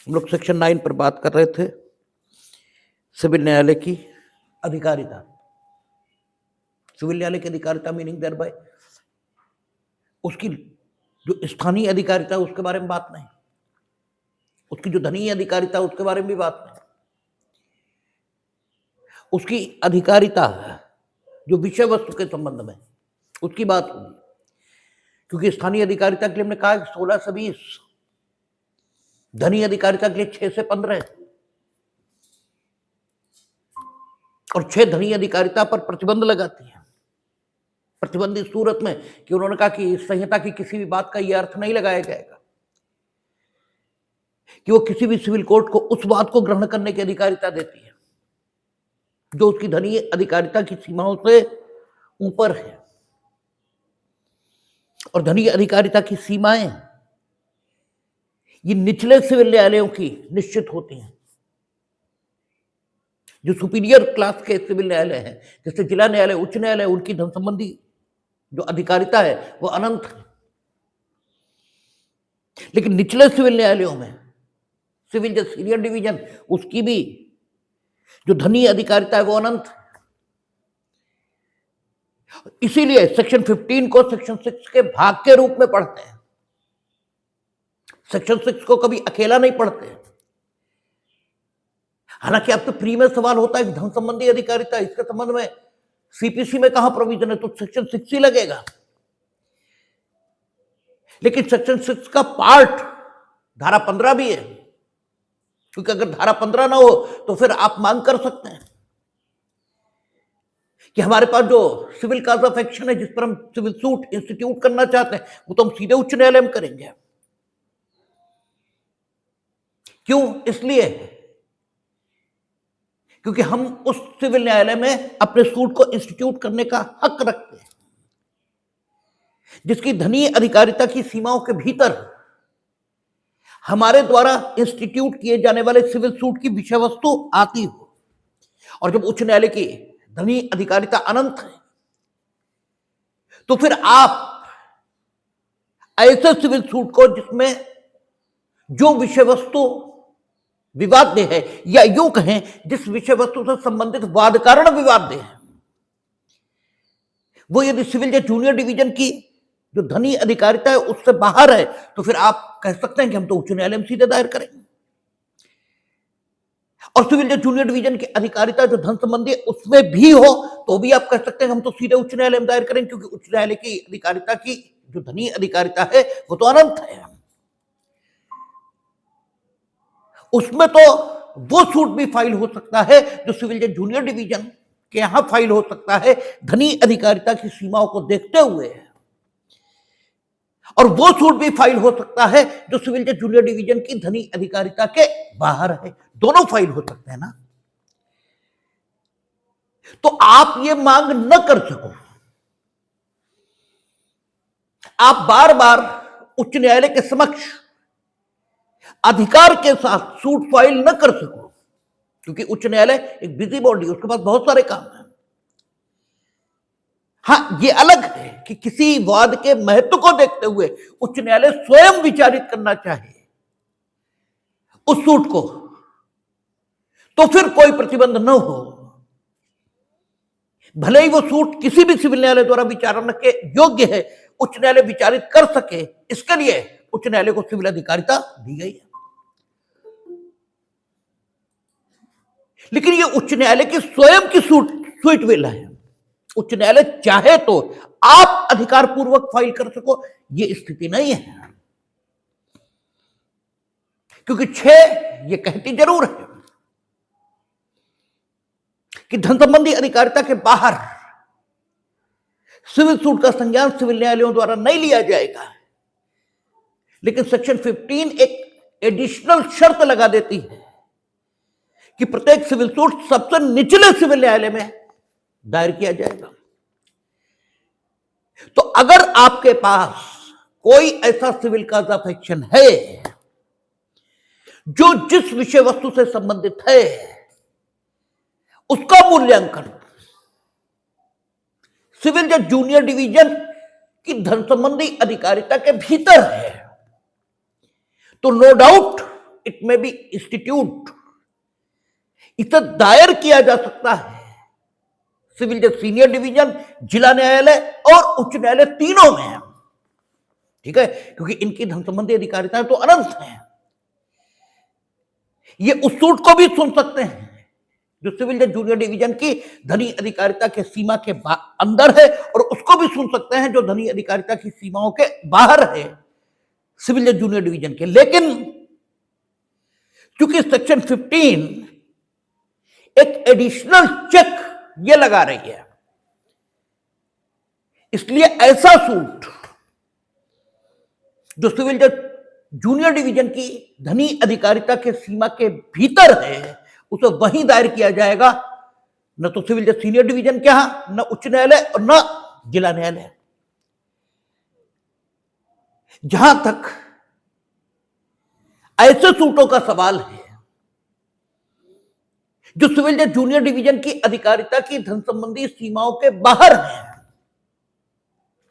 हम लोग सेक्शन 9 पर बात कर रहे थे, सिविल न्यायालय की अधिकारिता। सिविल न्यायालय की अधिकारिता मीनिंग देयर बाय उसकी जो स्थानीय अधिकारिता है उसके बारे में बात नहीं, उसकी जो धनीय अधिकारिता है उसके बारे में भी बात नहीं, उसकी अधिकारिता जो विषय वस्तु के संबंध में उसकी बात होगी। क्योंकि स्थानीय अधिकारिता के लिए हमने कहा 16 से 20, धनीय अधिकारिता के लिए 6 से 15, और 6 धनीय अधिकारिता पर प्रतिबंध लगाती है। प्रतिबंध इस सूरत में कि उन्होंने कहा कि इस संहिता की किसी भी बात का यह अर्थ नहीं लगाया जाएगा कि वो किसी भी सिविल कोर्ट को उस बात को ग्रहण करने की अधिकारिता देती है जो उसकी धनीय अधिकारिता की सीमाओं से ऊपर है। और धनीय अधिकारिता की सीमाएं ये निचले सिविल न्यायालयों की निश्चित होती हैं। जो सुपीरियर क्लास के सिविल न्यायालय हैं, जैसे जिला न्यायालय, उच्च न्यायालय, उनकी धन संबंधी जो अधिकारिता है वो अनंत है। लेकिन निचले सिविल न्यायालयों में सिविल जो सीनियर डिवीजन, उसकी भी जो धनीय अधिकारिता है वो अनंत है। इसीलिए सेक्शन 15 को सेक्शन 6 के भाग के रूप में पढ़ते हैं। सेक्शन 6 को कभी अकेला नहीं पढ़ते। हालांकि आपके प्री में सवाल होता है कि धन संबंधी अधिकारिता, इसके संबंध में सीपीसी में कहां प्रोविजन है, तो सेक्शन 6 ही लगेगा। लेकिन सेक्शन 6 का पार्ट धारा 15 भी है, क्योंकि अगर धारा 15 ना हो तो फिर आप मांग कर सकते हैं कि हमारे पास जो सिविल कॉज ऑफ एक्शन है, जिस पर हम सिविल सूट इंस्टीट्यूट करना चाहते हैं, वो तो हम सीधे उच्च न्यायालय में करेंगे। क्यों? इसलिए क्योंकि हम उस सिविल न्यायालय में अपने सूट को इंस्टीट्यूट करने का हक रखते हैं, जिसकी धनीय अधिकारिता की सीमाओं के भीतर हमारे द्वारा इंस्टीट्यूट किए जाने वाले सिविल सूट की विषय वस्तु आती हो। और जब उच्च न्यायालय की धनीय अधिकारिता अनंत है, तो फिर आप ऐसे सिविल सूट को जिसमें जो विषय वस्तु विवाद्य है, या यूं कहें जिस विषय वस्तु से संबंधित वाद कारण विवाद्य है, वो यदि सिविल या जूनियर डिवीजन की जो धनीय अधिकारिता है उससे बाहर है, तो फिर आप कह सकते हैं कि हम तो उच्च न्यायालय में सीधे दायर करेंगे। और सिविल या जूनियर डिवीजन की अधिकारिता जो धन संबंधी उसमें भी हो तो भी आप कह सकते हैं हम तो सीधे उच्च न्यायालय में दायर करेंगे, क्योंकि उच्च न्यायालय की अधिकारिता की जो धनीय अधिकारिता है वो तो अनंत है। उसमें तो वो सूट भी फाइल हो सकता है जो सिविल या जूनियर डिवीजन के यहां फाइल हो सकता है धनीय अधिकारिता की सीमाओं को देखते हुए, और वो सूट भी फाइल हो सकता है जो सिविल या जूनियर डिवीजन की धनीय अधिकारिता के बाहर है। दोनों फाइल हो सकते हैं ना। तो आप ये मांग न कर सको, आप बार बार उच्च न्यायालय के समक्ष अधिकार के साथ सूट फाइल न कर सको, क्योंकि उच्च न्यायालय एक बिजी बॉडी, उसके पास बहुत सारे काम हैं। हाँ, ये अलग है कि किसी वाद के महत्व को देखते हुए उच्च न्यायालय स्वयं विचारित करना चाहे उस सूट को, तो फिर कोई प्रतिबंध न हो। भले ही वो सूट किसी भी सिविल न्यायालय द्वारा विचारणा के योग्य है, उच्च न्यायालय विचारित कर सके, इसके लिए उच्च न्यायालय को सिविल अधिकारिता दी गई है। लेकिन ये उच्च न्यायालय की स्वयं की स्वीट विल है। उच्च न्यायालय चाहे तो आप अधिकार पूर्वक फाइल कर सको, ये स्थिति नहीं है। क्योंकि 6 ये कहती जरूर है कि धन संबंधी अधिकारिता के बाहर सिविल सूट का संज्ञान सिविल न्यायालयों द्वारा नहीं लिया जाएगा। लेकिन सेक्शन 15 एक एडिशनल शर्त लगा देती है कि प्रत्येक सिविल सूट सबसे निचले सिविल न्यायालय में दायर किया जाएगा। तो अगर आपके पास कोई ऐसा सिविल कॉज ऑफ एक्शन है जो जिस विषय वस्तु से संबंधित है, उसका मूल्यांकन सिविल या जूनियर डिवीजन की धन संबंधी अधिकारिता के भीतर है, तो नो डाउट इट में बी इंस्टीट्यूट, इसे दायर किया जा सकता है सिविल जज सीनियर डिवीजन, जिला न्यायालय और उच्च न्यायालय, तीनों में। ठीक है, क्योंकि इनकी धन संबंधी अधिकारिताएं तो अनंत हैं। ये उस सूट को भी सुन सकते हैं जो सिविल जज जूनियर डिवीजन की धनी अधिकारिता के सीमा के अंदर है, और उसको भी सुन सकते हैं जो धनी अधिकारिता की सीमाओं के बाहर है सिविल जज जूनियर डिवीजन के। लेकिन क्योंकि सेक्शन 15 एक एडिशनल चेक ये लगा रही है, इसलिए ऐसा सूट जो सिविल जज जूनियर डिवीजन की धनी अधिकारिता के सीमा के भीतर है, उसे वहीं दायर किया जाएगा, न तो सिविल जज सीनियर डिवीजन के यहां, न उच्च न्यायालय और न जिला न्यायालय। जहां तक ऐसे सूटों का सवाल है जो सिविल जज जूनियर डिवीजन की अधिकारिता की धन संबंधी सीमाओं के बाहर है,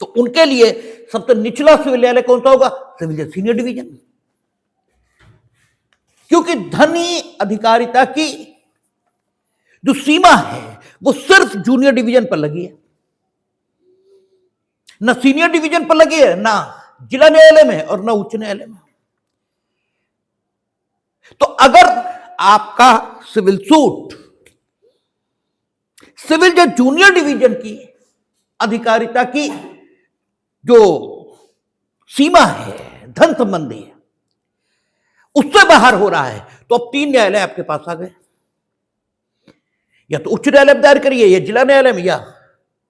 तो उनके लिए सबसे निचला सिविल न्यायालय कौन सा होगा? सिविल जज सीनियर डिवीजन। क्योंकि धनी अधिकारिता की जो सीमा है वो सिर्फ जूनियर डिवीजन पर लगी है, ना सीनियर डिवीजन पर लगी है, ना जिला न्यायालय में और ना उच्च न्यायालय में। तो अगर आपका सिविल सूट सिविल जज जूनियर डिवीजन की अधिकारिता की जो सीमा है धन संबंधी है उससे बाहर हो रहा है, तो अब तीन न्यायालय आपके पास आ गए, या तो उच्च न्यायालय में दायर करिए, या जिला न्यायालय में, या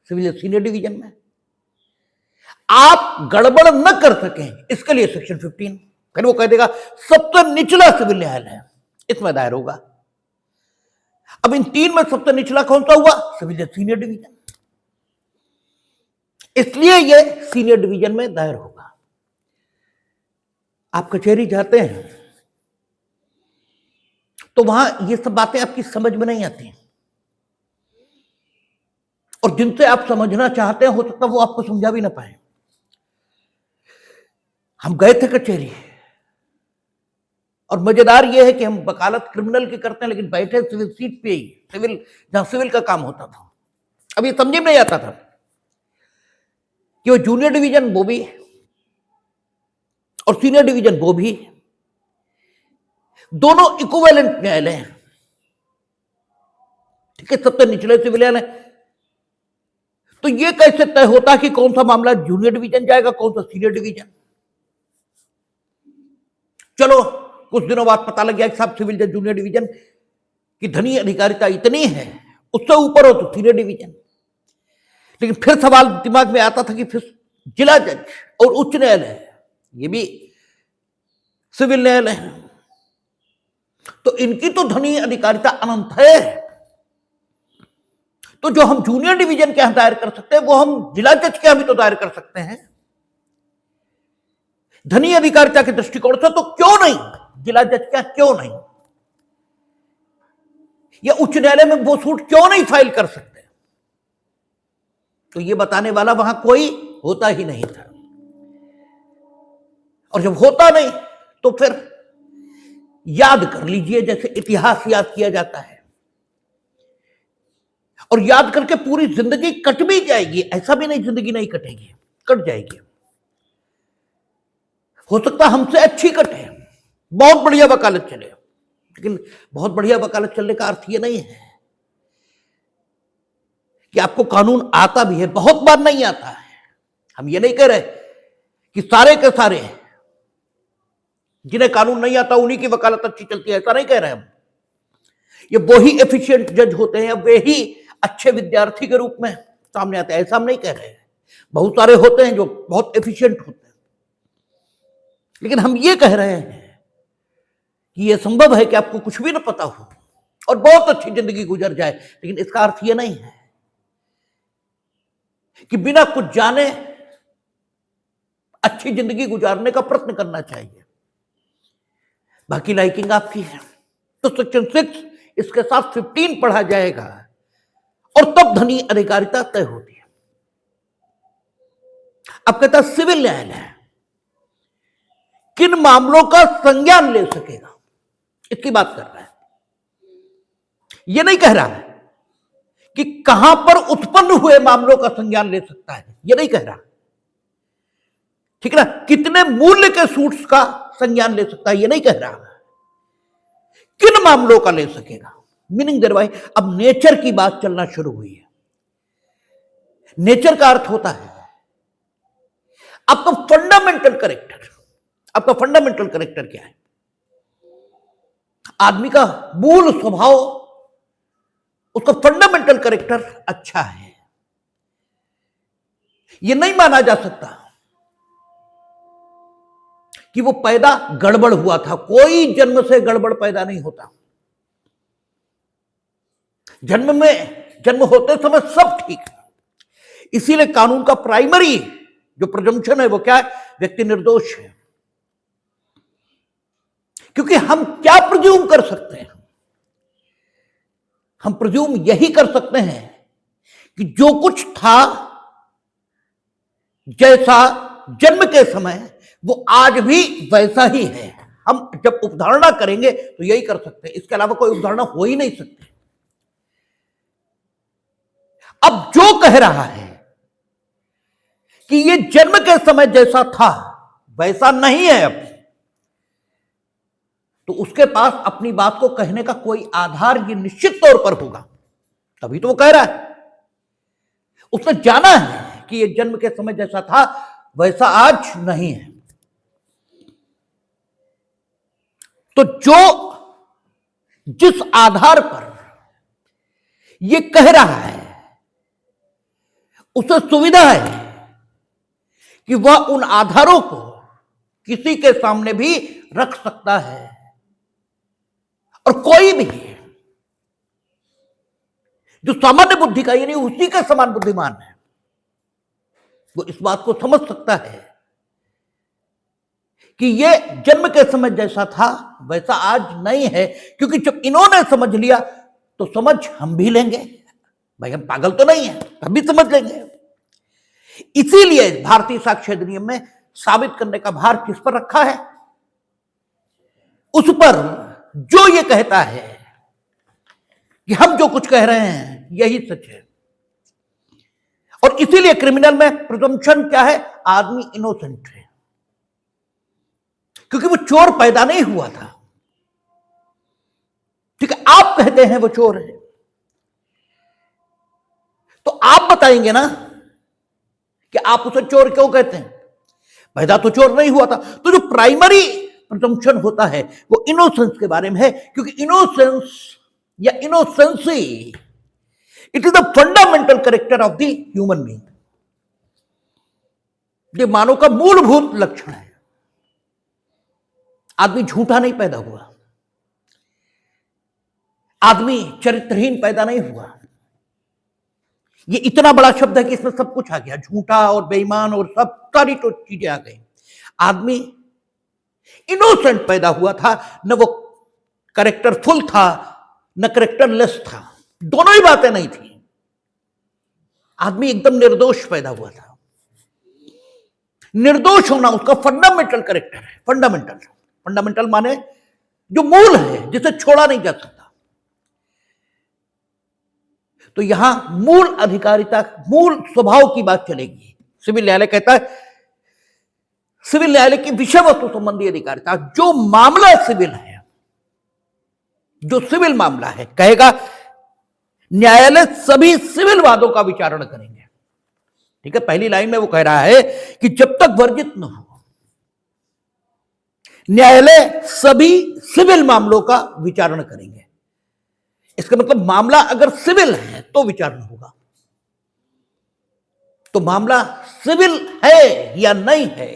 सिविल सीनियर डिवीजन में। आप गड़बड़ न कर सकें इसके लिए सेक्शन 15 फिर वो कह देगा सबसे निचला सिविल न्यायालय इसमें दायर होगा। अब इन तीन में सबसे निचला कौन सा हुआ? सिविल सीनियर डिवीजन, इसलिए ये सीनियर डिवीजन में दायर होगा। आप कचहरी जाते हैं तो वहां ये सब बातें आपकी समझ में नहीं आती, और जिनसे आप समझना चाहते हैं हो सकता वो आपको समझा भी ना पाए। हम गए थे कचहरी, और मजेदार यह है कि हम वकालत क्रिमिनल की करते हैं लेकिन बैठे सिविल सीट पे ही, सिविल जहां सिविल का काम होता था। अब ये समझ में नहीं आता था कि वो जूनियर डिवीजन वो भी और सीनियर डिवीजन वो भी, दोनों इक्विवेलेंट न्यायालय हैं। ठीक है, सबसे निचले सिविल न्यायालय। तो ये कैसे तय होता कि कौन सा मामला जूनियर डिवीजन जाएगा, कौन सा सीनियर डिवीजन? चलो कुछ दिनों बाद पता लग गया कि साहब सिविल जज जूनियर डिवीजन की धनी अधिकारिता इतनी है, उससे ऊपर हो तो सीनियर डिवीजन। लेकिन फिर सवाल दिमाग में आता था कि फिर जिला जज और उच्च न्यायालय ये भी सिविल न्यायालय है, तो इनकी तो धनी अधिकारिता अनंत है। तो जो हम जूनियर डिवीजन के यहां दायर कर सकते हैं वो हम जिला जज के यहां भी तो दायर कर सकते हैं धनी अधिकारिता के दृष्टिकोण से, तो क्यों नहीं जिला जज क्या, क्यों नहीं? या उच्च न्यायालय में वो सूट क्यों नहीं फाइल कर सकते? तो ये बताने वाला वहां कोई होता ही नहीं था, और जब होता नहीं तो फिर याद कर लीजिए, जैसे इतिहास याद किया जाता है, और याद करके पूरी जिंदगी कट भी जाएगी, ऐसा भी नहीं जिंदगी नहीं कटेगी, कट जाएगी। हो सकता हमसे अच्छी कटे, बहुत बढ़िया वकालत चले, लेकिन बहुत बढ़िया वकालत चलने का अर्थ ये नहीं है कि आपको कानून आता भी है। बहुत बार नहीं आता है। हम ये नहीं कह रहे कि सारे के सारे जिन्हें कानून नहीं आता उन्हीं की वकालत अच्छी चलती है, ऐसा नहीं कह रहे हम। ये वही एफिशिएंट जज होते हैं, वे ही अच्छे विद्यार्थी के रूप में सामने आते हैं, ऐसा हम नहीं कह रहे हैं। बहुत सारे होते हैं जो बहुत एफिशिएंट होते हैं, लेकिन हम ये कह रहे हैं कि यह संभव है कि आपको कुछ भी ना पता हो और बहुत अच्छी जिंदगी गुजर जाए, लेकिन इसका अर्थ यह नहीं है कि बिना कुछ जाने अच्छी जिंदगी गुजारने का प्रयत्न करना चाहिए। बाकी लाइकिंग आपकी है। तो सेक्शन 6 इसके साथ 15 पढ़ा जाएगा और तब धनी अधिकारिता तय होती है। अब कहता है सिविल न्यायालय किन मामलों का संज्ञान ले सकेगा। इसकी बात कर रहा है। यह नहीं कह रहा है कि कहां पर उत्पन्न हुए मामलों का संज्ञान ले सकता है, यह नहीं कह रहा, ठीक है ना। कितने मूल्य के सूट्स का संज्ञान ले सकता है, यह नहीं कह रहा, किन मामलों का ले सकेगा। मीनिंग देर भाई अब नेचर की बात चलना शुरू हुई है। नेचर का अर्थ होता है आपका फंडामेंटल कैरेक्टर। आपका फंडामेंटल कैरेक्टर क्या है? आदमी का मूल स्वभाव, उसका फंडामेंटल कैरेक्टर अच्छा है। यह नहीं माना जा सकता कि वो पैदा गड़बड़ हुआ था। कोई जन्म से गड़बड़ पैदा नहीं होता। जन्म होते समय सब ठीक है। इसीलिए कानून का प्राइमरी जो प्रिजम्पशन है वो क्या है? व्यक्ति निर्दोष है। क्योंकि हम क्या प्रिज्यूम कर सकते हैं? हम प्रिज्यूम यही कर सकते हैं कि जो कुछ था जैसा जन्म के समय वो आज भी वैसा ही है। हम जब उपधारणा करेंगे तो यही कर सकते हैं, इसके अलावा कोई उपधारणा हो ही नहीं सकती। अब जो कह रहा है कि ये जन्म के समय जैसा था वैसा नहीं है अब, तो उसके पास अपनी बात को कहने का कोई आधार ये निश्चित तौर पर होगा, तभी तो वो कह रहा है। उसने जाना है कि ये जन्म के समय जैसा था वैसा आज नहीं है। तो जिस आधार पर ये कह रहा है उसे सुविधा है कि वह उन आधारों को किसी के सामने भी रख सकता है, और कोई भी जो सामान्य बुद्धि का यानी उसी के समान बुद्धिमान है वो इस बात को समझ सकता है कि ये जन्म के समय जैसा था वैसा आज नहीं है। क्योंकि जब इन्होंने समझ लिया तो समझ हम भी लेंगे। भाई हम पागल तो नहीं है, हम भी समझ लेंगे। इसीलिए भारतीय साक्ष्य अधिनियम में साबित करने का भार किस पर रखा है? उस पर जो ये कहता है कि हम जो कुछ कह रहे हैं यही सच है। और इसीलिए क्रिमिनल में प्रिजम्पशन क्या है? आदमी इनोसेंट है, क्योंकि वो चोर पैदा नहीं हुआ था। ठीक है, आप कहते हैं वो चोर है, तो आप बताएंगे ना कि आप उसे चोर क्यों कहते हैं? पैदा तो चोर नहीं हुआ था। तो जो प्राइमरी प्रिजम्पशन होता है वो इनोसेंस के बारे में है, क्योंकि इनोसेंस या innocency it is the fundamental character of the human being. ये मानव का मूलभूत लक्षण है। आदमी झूठा नहीं पैदा हुआ, आदमी चरित्रहीन पैदा नहीं हुआ। ये इतना बड़ा शब्द है कि इसमें सब कुछ आ गया, झूठा और बेईमान और सब सारी तो चीजें आ गई। आदमी इनोसेंट पैदा हुआ था, न वो कैरेक्टरफुल था न कैरेक्टरलेस था, दोनों ही बातें नहीं थी। आदमी एकदम निर्दोष पैदा हुआ था। निर्दोष होना उसका फंडामेंटल कैरेक्टर है। फंडामेंटल माने जो मूल है, जिसे छोड़ा नहीं जा सकता। तो यहां मूल अधिकारिता, मूल स्वभाव की बात चलेगी। सिविल न्यायालय कहता है सिविल न्यायालय की विषय वस्तु संबंधी अधिकारिता, जो मामला सिविल है, जो सिविल मामला है, कहेगा न्यायालय सभी सिविल वादों का विचारण करेंगे। ठीक है, पहली लाइन में वो कह रहा है कि जब तक वर्जित न हो न्यायालय सभी सिविल मामलों का विचारण करेंगे। इसका मतलब मामला अगर सिविल है तो विचारण होगा। तो मामला सिविल है या नहीं है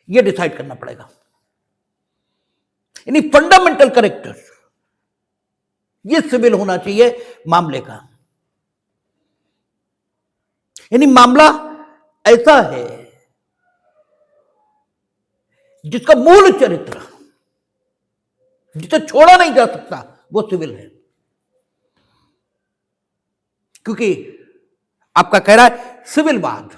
यह डिसाइड करना पड़ेगा। यानी फंडामेंटल कैरेक्टर ये सिविल होना चाहिए मामले का। यानी मामला ऐसा है जिसका मूल चरित्र, जिसे छोड़ा नहीं जा सकता, वो सिविल है। क्योंकि आपका कह रहा है सिविल वाद,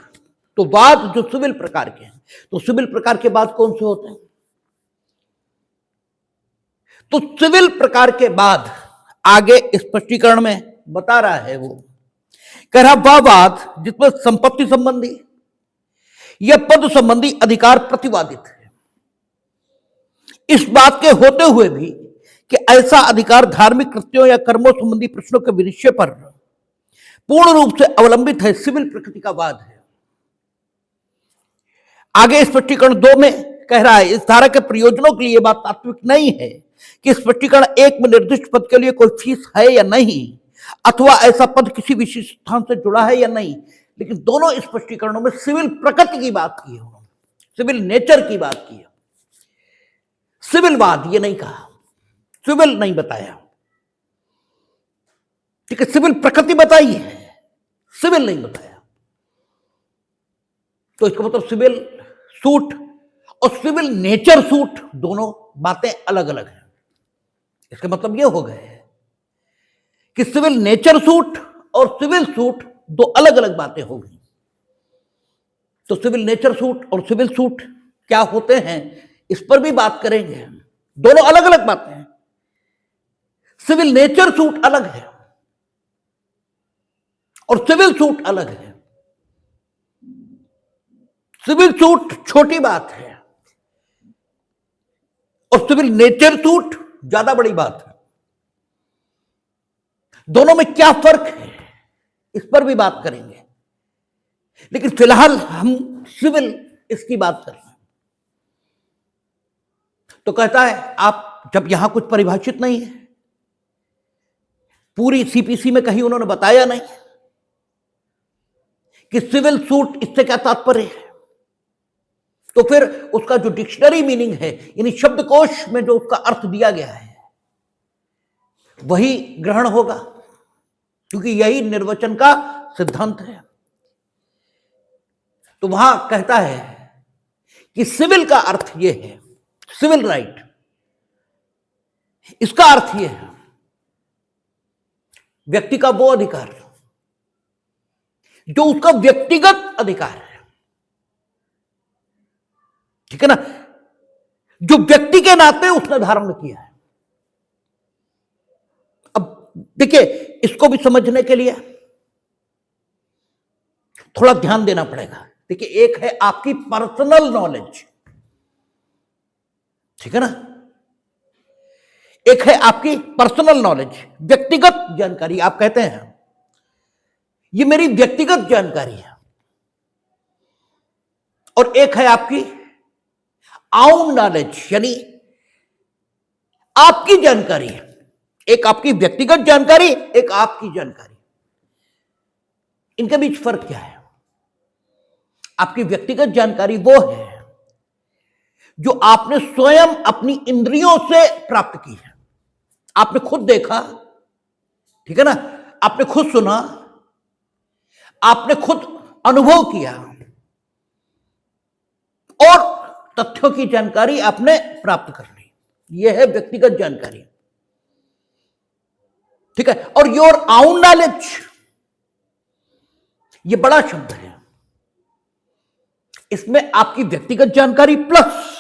तो वाद जो सिविल प्रकार के हैं, तो सिविल प्रकार के वाद कौन से होते हैं? तो सिविल प्रकार के बाद आगे स्पष्टीकरण में बता रहा है, वो कह रहा वह बात जिसमें संपत्ति संबंधी या पद संबंधी अधिकार प्रतिवादित है, इस बात के होते हुए भी कि ऐसा अधिकार धार्मिक कृत्यों या कर्मों संबंधी प्रश्नों के विनिश्चय पर पूर्ण रूप से अवलंबित है, सिविल प्रकृति का वाद है। आगे स्पष्टीकरण 2 में कह रहा है, इस धारा के प्रयोजनों के लिए बात तात्विक नहीं है कि स्पष्टीकरण 1 में निर्दिष्ट पद के लिए कोई फीस है या नहीं, अथवा ऐसा पद किसी विशिष्ट स्थान से जुड़ा है या नहीं, लेकिन दोनों स्पष्टीकरणों में सिविल प्रकृति की बात की है, उन्होंने सिविल नेचर की बात की है। सिविल वाद ये नहीं कहा, सिविल नहीं बताया, ठीक है, सिविल प्रकृति बताई है, सिविल नहीं बताया। तो इसका मतलब सिविल सूट और सिविल नेचर सूट दोनों बातें अलग अलग हैं। इसका मतलब यह हो गया कि सिविल नेचर सूट और सिविल सूट दो अलग अलग बातें हो गई। तो सिविल नेचर सूट और सिविल सूट क्या होते हैं, इस पर भी बात करेंगे। दोनों अलग अलग बातें हैं। सिविल नेचर सूट अलग है और सिविल सूट अलग है। सिविल सूट छोटी बात है और सिविल नेचर सूट ज्यादा बड़ी बात है। दोनों में क्या फर्क है, इस पर भी बात करेंगे, लेकिन फिलहाल हम सिविल इसकी बात कर रहे हैं। तो कहता है, आप जब यहां कुछ परिभाषित नहीं है, पूरी सीपीसी में कहीं उन्होंने बताया नहीं कि सिविल सूट इससे क्या तात्पर्य है, तो फिर उसका जो डिक्शनरी मीनिंग है, यानी शब्दकोश में जो उसका अर्थ दिया गया है, वही ग्रहण होगा, क्योंकि यही निर्वचन का सिद्धांत है। तो वहां कहता है कि सिविल का अर्थ यह है, सिविल राइट, इसका अर्थ यह है व्यक्ति का वो अधिकार जो उसका व्यक्तिगत अधिकार है, ठीक है ना, जो व्यक्ति के नाते उसने धारण किया है। अब देखिए, इसको भी समझने के लिए थोड़ा ध्यान देना पड़ेगा। देखिए, एक है आपकी पर्सनल नॉलेज, ठीक है ना, एक है आपकी पर्सनल नॉलेज, व्यक्तिगत जानकारी। आप कहते हैं ये मेरी व्यक्तिगत जानकारी है, और एक है आपकी आउन नॉलेज, यानी आपकी जानकारी है। एक आपकी व्यक्तिगत जानकारी, एक आपकी जानकारी। इनके बीच फर्क क्या है? आपकी व्यक्तिगत जानकारी वो है जो आपने स्वयं अपनी इंद्रियों से प्राप्त की है। आपने खुद देखा, ठीक है ना, आपने खुद सुना, आपने खुद अनुभव किया और तथ्यों की जानकारी आपने प्राप्त कर ली। यह है व्यक्तिगत जानकारी, ठीक है। और योर आउन नॉलेज, यह बड़ा शब्द है। इसमें आपकी व्यक्तिगत जानकारी प्लस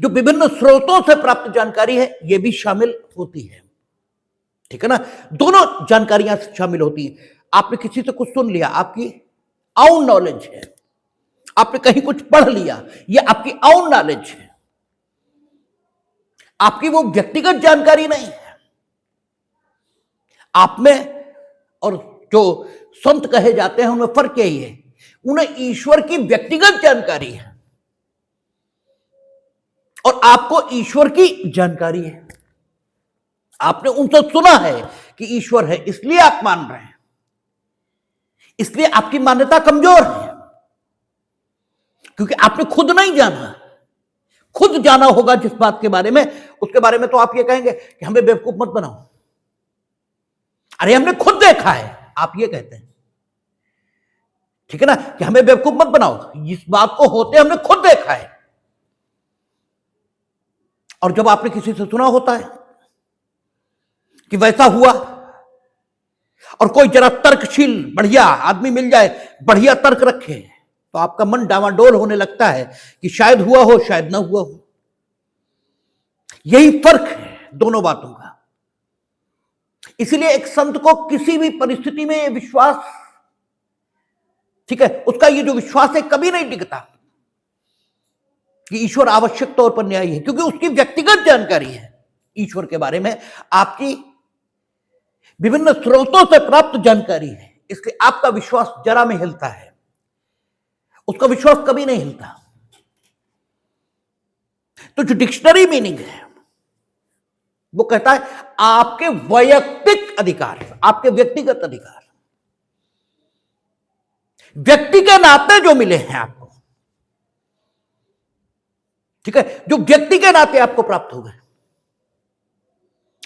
जो विभिन्न स्रोतों से प्राप्त जानकारी है, यह भी शामिल होती है, ठीक है ना। दोनों जानकारियां शामिल होती है। आपने किसी से कुछ सुन लिया, आपकी आउन नॉलेज है। आपने कहीं कुछ पढ़ लिया, यह आपकी आउन नॉलेज है, आपकी वो व्यक्तिगत जानकारी नहीं है। आप में और जो संत कहे जाते हैं उनमें फर्क यही है, उन्हें ईश्वर की व्यक्तिगत जानकारी है और आपको ईश्वर की जानकारी है। आपने उनसे सुना है कि ईश्वर है, इसलिए आप मान रहे हैं, इसलिए आपकी मान्यता कमजोर है, क्योंकि आपने खुद नहीं जाना। खुद जाना होगा जिस बात के बारे में, उसके बारे में तो आप ये कहेंगे कि हमें बेवकूफ मत बनाओ। अरे हमने खुद देखा है, आप ये कहते हैं, ठीक है ना, कि हमें बेवकूफ मत बनाओ। इस बात को होते हमने खुद देखा है। और जब आपने किसी से सुना होता है कि वैसा हुआ, और कोई जरा तर्कशील बढ़िया आदमी मिल जाए, बढ़िया तर्क रखे, तो आपका मन डावाडोल होने लगता है कि शायद हुआ हो, शायद ना हुआ हो। यही फर्क है दोनों बातों का। इसलिए एक संत को किसी भी परिस्थिति में ये विश्वास, ठीक है, उसका ये जो विश्वास है कभी नहीं टिकता कि ईश्वर आवश्यक तौर पर न्यायी है, क्योंकि उसकी व्यक्तिगत जानकारी है ईश्वर के बारे में, आपकी विभिन्न स्रोतों से प्राप्त जानकारी है, इसलिए आपका विश्वास जरा में हिलता है, उसका विश्वास कभी नहीं हिलता। तो जो डिक्शनरी मीनिंग है वो कहता है आपके वैयक्तिक अधिकार, आपके व्यक्तिगत अधिकार, व्यक्ति के नाते जो मिले हैं आपको, ठीक है, जो व्यक्ति के नाते आपको प्राप्त हो गए,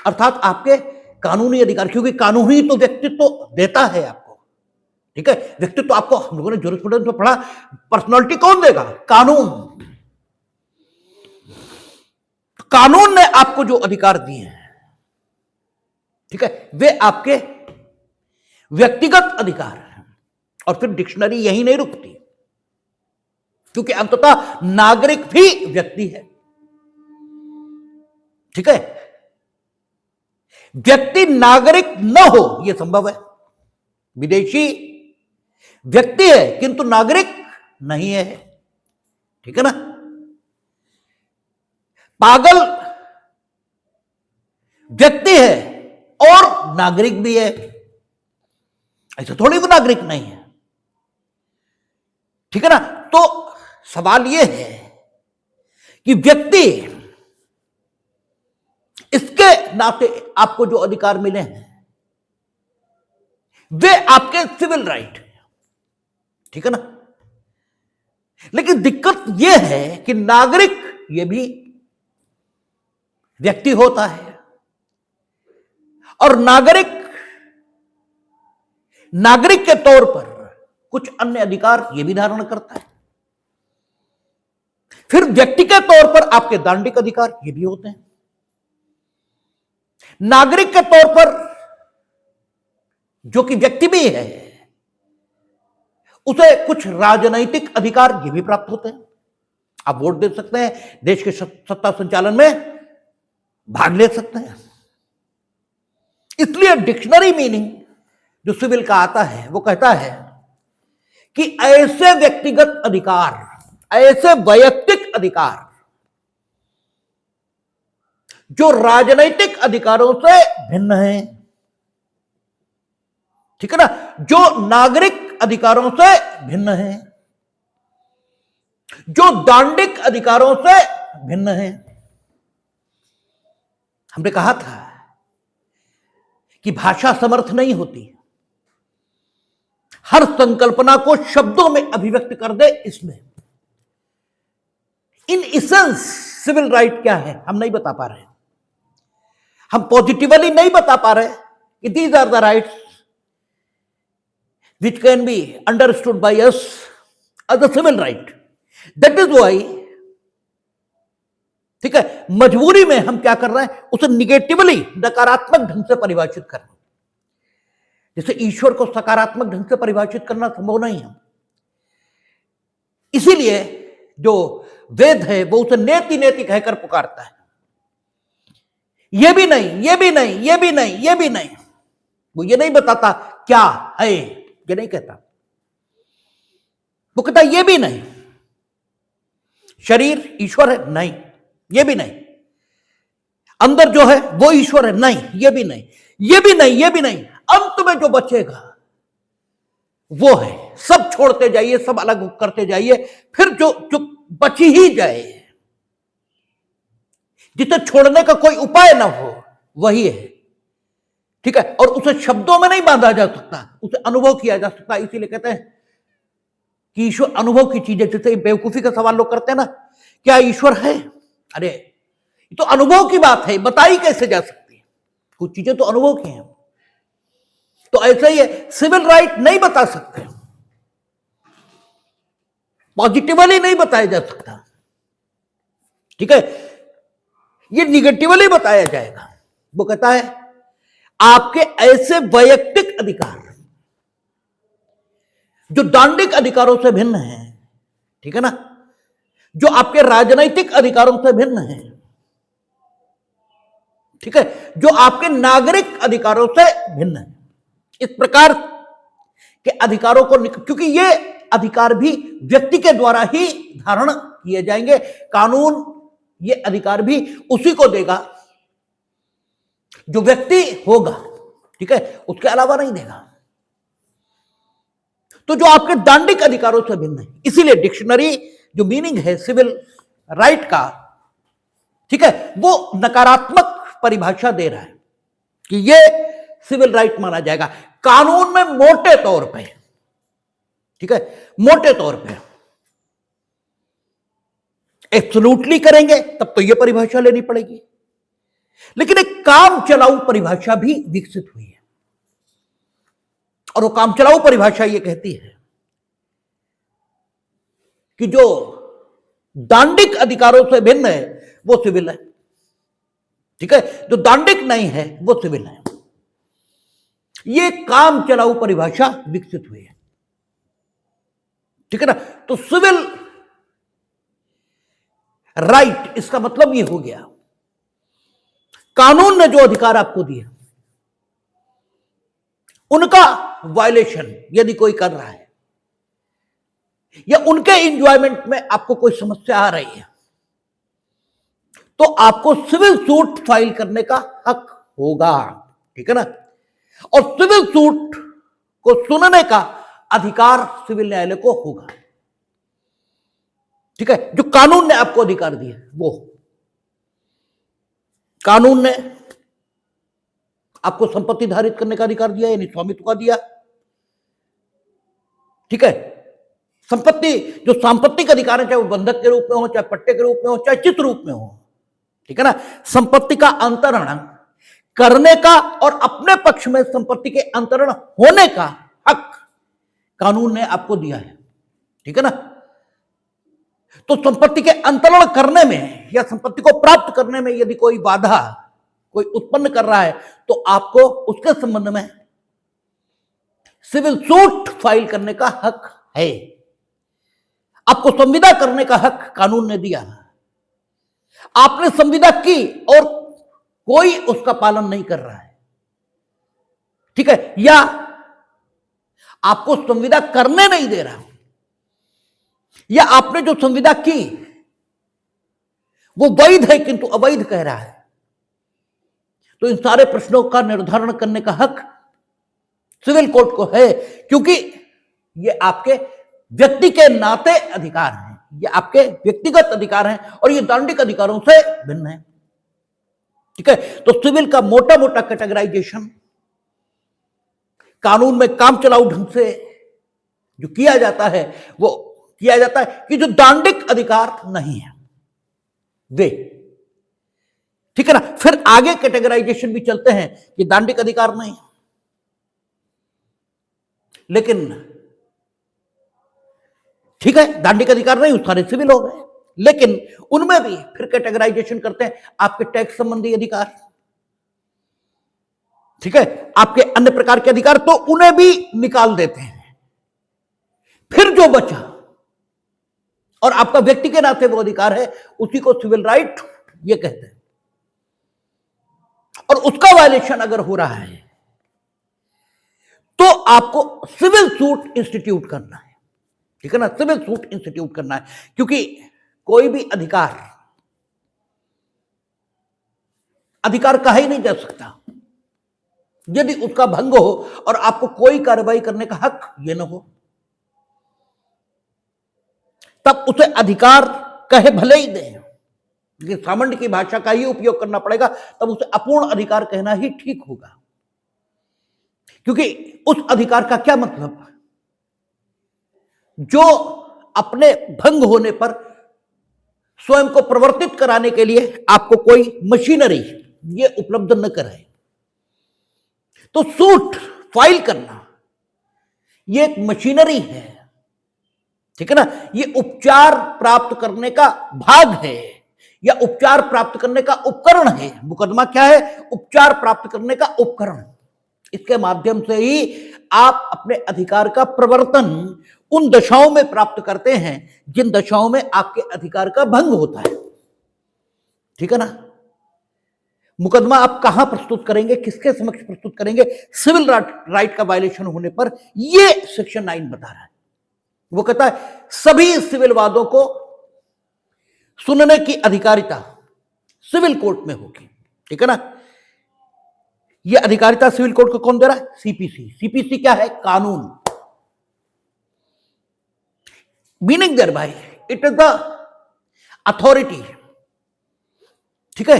अर्थात आपके कानूनी अधिकार, क्योंकि कानून ही तो व्यक्तित्व देता है आपको, ठीक है। व्यक्तित्व आपको, हम लोगों ने जूरिस्प्रूडेंस में पढ़ा, पर्सनालिटी कौन देगा? कानून। कानून ने आपको जो अधिकार दिए हैं, ठीक है, वे आपके व्यक्तिगत अधिकार हैं। और फिर डिक्शनरी यही नहीं रुकती, क्योंकि अंततः नागरिक भी व्यक्ति है, ठीक है। व्यक्ति नागरिक न हो यह संभव है। विदेशी व्यक्ति है किंतु नागरिक नहीं है, ठीक है ना। पागल व्यक्ति है और नागरिक भी है, ऐसा थोड़ी वो नागरिक नहीं है, ठीक है ना। तो सवाल यह है कि व्यक्ति, इसके नाते आपको जो अधिकार मिले हैं वे आपके सिविल राइट हैं, ठीक है ना। लेकिन दिक्कत यह है कि नागरिक यह भी व्यक्ति होता है, और नागरिक के तौर पर कुछ अन्य अधिकार यह भी धारण करता है। फिर व्यक्ति के तौर पर आपके दांडिक अधिकार ये भी होते हैं। नागरिक के तौर पर जो कि व्यक्ति भी है, उसे कुछ राजनैतिक अधिकार ये भी प्राप्त होते हैं। आप वोट दे सकते हैं, देश के सत्ता संचालन में भाग ले सकते हैं। इसलिए डिक्शनरी मीनिंग जो सिविल का आता है वो कहता है कि ऐसे व्यक्तिगत अधिकार, ऐसे वैयक्तिक अधिकार जो राजनैतिक अधिकारों से भिन्न हैं, ठीक है ना, जो नागरिक अधिकारों से भिन्न हैं, जो दांडिक अधिकारों से भिन्न हैं। हमने कहा था कि भाषा समर्थ नहीं होती, हर संकल्पना को शब्दों में अभिव्यक्त कर दे। इसमें इन इसेंस सिविल राइट क्या है हम नहीं बता पा रहे, हम पॉजिटिवली नहीं बता पा रहे कि these are the rights which can be understood by us as a civil right. That is why, ठीक है, मजबूरी में हम क्या कर रहे हैं, उसे निगेटिवली, नकारात्मक ढंग से परिभाषित कर रहे हैं। जैसे ईश्वर को सकारात्मक ढंग से परिभाषित करना संभव नहीं है, इसीलिए जो वेद है वो उसे नेति नेति कहकर पुकारता है। ये भी नहीं, ये भी नहीं, ये भी नहीं, ये भी नहीं, वो ये नहीं बताता क्या है, ये नहीं कहता, वो कहता ये भी नहीं, शरीर ईश्वर है नहीं, ये भी नहीं, अंदर जो है वो ईश्वर है नहीं, ये भी नहीं, ये भी नहीं, ये भी नहीं, अंत में जो बचेगा वो है। सब छोड़ते जाइए, सब अलग करते जाइए, फिर जो जो बच ही जाए, जिसे छोड़ने का कोई उपाय ना हो, वही है, ठीक है। और उसे शब्दों में नहीं बांधा जा सकता, उसे अनुभव किया जा सकता। इसीलिए कहते हैं कि ईश्वर अनुभव की चीज है। जैसे बेवकूफी का सवाल लोग करते हैं ना, क्या ईश्वर है? अरे ये तो अनुभव की बात है, बताई कैसे जा सकती है, कुछ चीजें तो अनुभव की हैं। तो ऐसा ही है, सिविल राइट नहीं बता सकते, पॉजिटिवली नहीं बताया जा सकता, ठीक है, ये निगेटिवली बताया जाएगा। वो कहता है आपके ऐसे वैयक्तिक अधिकार जो दांडिक अधिकारों से भिन्न हैं, ठीक है ना, जो आपके राजनैतिक अधिकारों से भिन्न हैं, ठीक है, जो आपके नागरिक अधिकारों से भिन्न है। इस प्रकार के अधिकारों को, क्योंकि ये अधिकार भी व्यक्ति के द्वारा ही धारण किए जाएंगे, कानून ये अधिकार भी उसी को देगा जो व्यक्ति होगा, ठीक है, उसके अलावा नहीं देगा। तो जो आपके दांडिक अधिकारों से भिन्न है, इसीलिए डिक्शनरी जो मीनिंग है सिविल राइट का, ठीक है, वो नकारात्मक परिभाषा दे रहा है कि ये सिविल राइट माना जाएगा कानून में मोटे तौर पे, ठीक है, मोटे तौर पे। एब्सोल्युटली करेंगे तब तो ये परिभाषा लेनी पड़ेगी, लेकिन एक काम चलाऊ परिभाषा भी विकसित हुई है, और वो काम चलाऊ परिभाषा ये कहती है कि जो दांडिक अधिकारों से भिन्न है वो सिविल है, ठीक है, जो दांडिक नहीं है वो सिविल है। ये काम चलाऊ परिभाषा विकसित हुई है, ठीक है ना। तो सिविल राइट इसका मतलब ये हो गया, कानून ने जो अधिकार आपको दिए उनका वायलेशन यदि कोई कर रहा है, या उनके इंजॉयमेंट में आपको कोई समस्या आ रही है, तो आपको सिविल सूट फाइल करने का हक होगा, ठीक है ना। और सिविल सूट को सुनने का अधिकार सिविल न्यायालय को होगा, ठीक है। जो कानून ने आपको अधिकार दिए, वो कानून ने आपको संपत्ति धारित करने का अधिकार दिया, यानी स्वामित्व का दिया, ठीक है। संपत्ति जो सांपत्तिक अधिकार है, चाहे वो बंधक के रूप में हो, चाहे पट्टे के रूप में हो, चाहे चित्र रूप में हो, ठीक है ना, संपत्ति का अंतरण करने का और अपने पक्ष में संपत्ति के अंतरण होने का हक कानून ने आपको दिया है, ठीक है ना। तो संपत्ति के अंतरण करने में या संपत्ति को प्राप्त करने में यदि कोई बाधा कोई उत्पन्न कर रहा है, तो आपको उसके संबंध में सिविल सूट फाइल करने का हक है। आपको संविदा करने का हक कानून ने दिया। आपने संविदा की और कोई उसका पालन नहीं कर रहा है, ठीक है, या आपको संविदा करने नहीं दे रहा, या आपने जो संविदा की वो वैध है किंतु अवैध कह रहा है, तो इन सारे प्रश्नों का निर्धारण करने का हक सिविल कोर्ट को है, क्योंकि ये आपके व्यक्ति के नाते अधिकार हैं, ये आपके व्यक्तिगत अधिकार हैं और ये दांडिक अधिकारों से भिन्न है, ठीक है। तो सिविल का मोटा मोटा कैटेगराइजेशन कानून में काम चलाऊ ढंग से जो किया जाता है, वो किया जाता है कि जो दांडिक अधिकार नहीं है वे, ठीक है ना। फिर आगे कैटेगराइजेशन भी चलते हैं कि दांडिक अधिकार नहीं, लेकिन ठीक है, दांडिक अधिकार नहीं, उस सारे सिविल हो गए, लेकिन उनमें भी फिर कैटेगराइजेशन करते हैं आपके टैक्स संबंधी अधिकार, ठीक है, आपके अन्य प्रकार के अधिकार, तो उन्हें भी निकाल देते हैं। फिर जो बचा और आपका व्यक्ति के नाते वो अधिकार है, उसी को सिविल राइट ये कहते हैं। और उसका वायलेशन अगर हो रहा है तो आपको सिविल सूट इंस्टीट्यूट करना है, ठीक है ना, सिविल सूट इंस्टीट्यूट करना है, क्योंकि कोई भी अधिकार कहा ही नहीं जा सकता यदि उसका भंग हो और आपको कोई कार्रवाई करने का हक ये न हो, तब उसे अधिकार कहे भले ही दें, लेकिन सामान्य की भाषा का ही उपयोग करना पड़ेगा, तब उसे अपूर्ण अधिकार कहना ही ठीक होगा। क्योंकि उस अधिकार का क्या मतलब, जो अपने भंग होने पर स्वयं को प्रवर्तित कराने के लिए आपको कोई मशीनरी ये उपलब्ध न कराए। तो सूट फाइल करना ये एक मशीनरी है, ठीक है ना, ये उपचार प्राप्त करने का भाग है या उपचार प्राप्त करने का उपकरण है। मुकदमा क्या है? उपचार प्राप्त करने का उपकरण। इसके माध्यम से ही आप अपने अधिकार का प्रवर्तन उन दशाओं में प्राप्त करते हैं जिन दशाओं में आपके अधिकार का भंग होता है, ठीक है ना। मुकदमा आप कहां प्रस्तुत करेंगे, किसके समक्ष प्रस्तुत करेंगे सिविल राइट का वायलेशन होने पर, यह सेक्शन 9 बता रहा है। वो कहता है सभी सिविल वादों को सुनने की अधिकारिता सिविल कोर्ट में होगी, ठीक है ना। यह अधिकारिता सिविल कोर्ट को कौन दे रहा है? सीपीसी। सीपीसी क्या है? कानून। Meaning thereby it is the authority, ठीक है,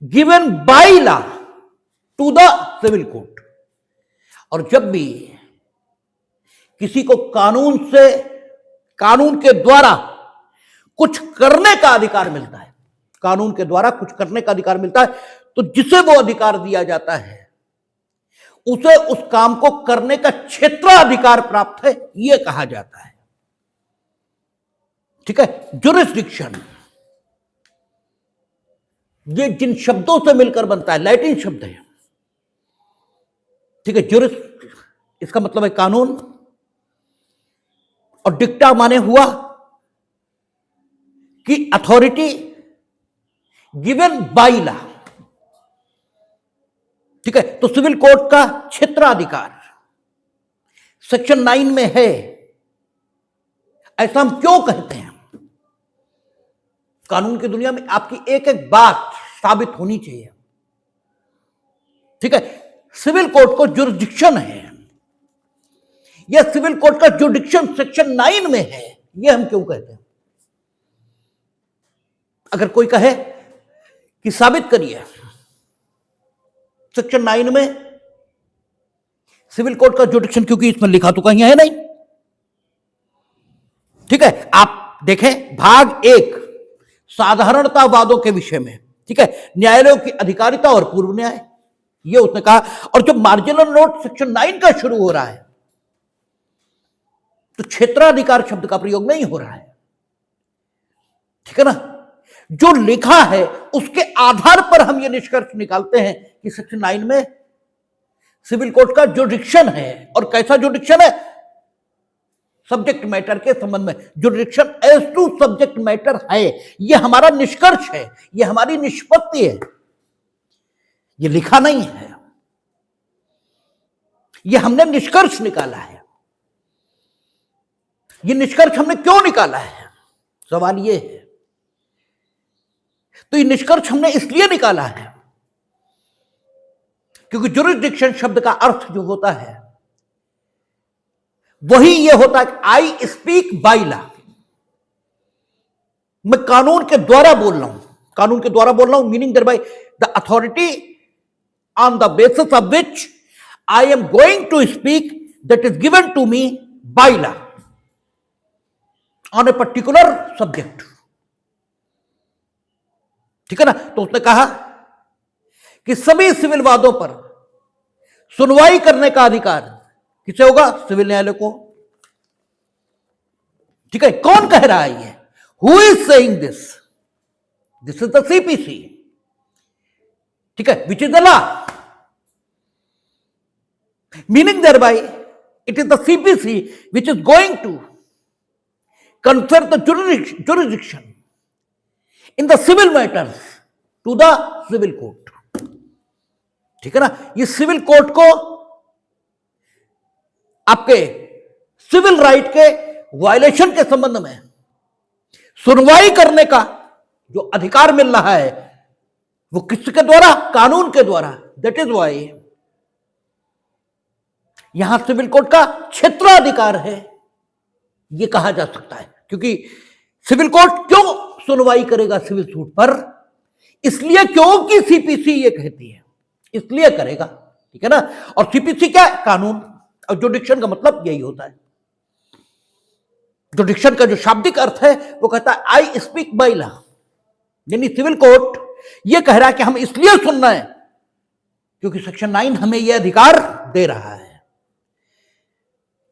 given by law to the civil court. और जब भी किसी को कानून के द्वारा कुछ करने का अधिकार मिलता है, कानून के द्वारा कुछ करने का अधिकार मिलता है, तो जिसे वो अधिकार दिया जाता है उसे उस काम को करने का क्षेत्राधिकार प्राप्त है, यह कहा जाता है, ठीक है। जुरिस्डिक्शन, ये जिन शब्दों से मिलकर बनता है, लैटिन शब्द है, ठीक है। जुरिस इसका मतलब है कानून, और डिक्टा माने हुआ कि अथॉरिटी गिवन बाय लॉ, ठीक है। तो सिविल कोर्ट का क्षेत्राधिकार सेक्शन 9 में है। ऐसा हम क्यों कहते हैं? कानून की दुनिया में आपकी एक एक बात साबित होनी चाहिए, ठीक है। सिविल कोर्ट को जुरिस्डिक्शन है, यह सिविल कोर्ट का जुरिस्डिक्शन सेक्शन 9 में है, यह हम क्यों कहते हैं? अगर कोई कहे कि साबित करिए सेक्शन 9 में सिविल कोर्ट का जुरिस्डिक्शन, क्योंकि इसमें लिखा तो कहीं है नहीं, ठीक है। आप देखें भाग 1 साधारणता वादों के विषय में, ठीक है, न्यायालयों की अधिकारिता और पूर्व न्याय, यह उसने कहा। और जब मार्जिनल नोट सेक्शन 9 का शुरू हो रहा है तो क्षेत्राधिकार शब्द का प्रयोग नहीं हो रहा है, ठीक है ना। जो लिखा है उसके आधार पर हम यह निष्कर्ष निकालते हैं कि सेक्शन 9 में सिविल कोर्ट का जुरिस्डिक्शन है। और कैसा जुरिस्डिक्शन है? सब्जेक्ट मैटर के संबंध में jurisdiction as to subject matter है। यह हमारा निष्कर्ष है, यह हमारी निष्पत्ति है, यह लिखा नहीं है, यह हमने निष्कर्ष निकाला है। यह निष्कर्ष हमने क्यों निकाला है? सवाल यह है। तो यह निष्कर्ष हमने इसलिए निकाला है क्योंकि जुरिस्डिक्शन शब्द का अर्थ जो होता है वही यह होता है कि आई स्पीक बाय लॉ, मैं कानून के द्वारा बोल रहा हूं, कानून के द्वारा बोल रहा हूं, meaning thereby the authority on the basis of which I am going to speak that is given to me by law on a particular subject, ठीक है ना। तो उसने कहा कि सभी सिविल वादों पर सुनवाई करने का अधिकार किसे होगा? सिविल न्यायालय को, ठीक है। कौन कह रहा है ये? Who is saying this? This is the CPC, ठीक है, which is the law. Meaning thereby it is the CPC which is going to confer the jurisdiction in the civil matters to the civil court, ठीक है ना। ये civil court को आपके civil right के violation के संबंध में सुनवाई करने का जो अधिकार मिल रहा है वो किसके द्वारा? कानून के द्वारा। दैट इज वाई यहां सिविल कोर्ट का क्षेत्राधिकार है, यह कहा जा सकता है। क्योंकि सिविल कोर्ट क्यों सुनवाई करेगा सिविल सूट पर? इसलिए क्योंकि सीपीसी ये कहती है, इसलिए करेगा, ठीक है ना। और सीपीसी क्या है? कानून। और जुरिस्डिक्शन का मतलब यही होता है। जुरिस्डिक्शन का जो शाब्दिक अर्थ है वो कहता है आई स्पीक बाय लॉ, यानी सिविल कोर्ट ये कह रहा है कि हम इसलिए सुनना है क्योंकि सेक्शन 9 हमें यह अधिकार दे रहा है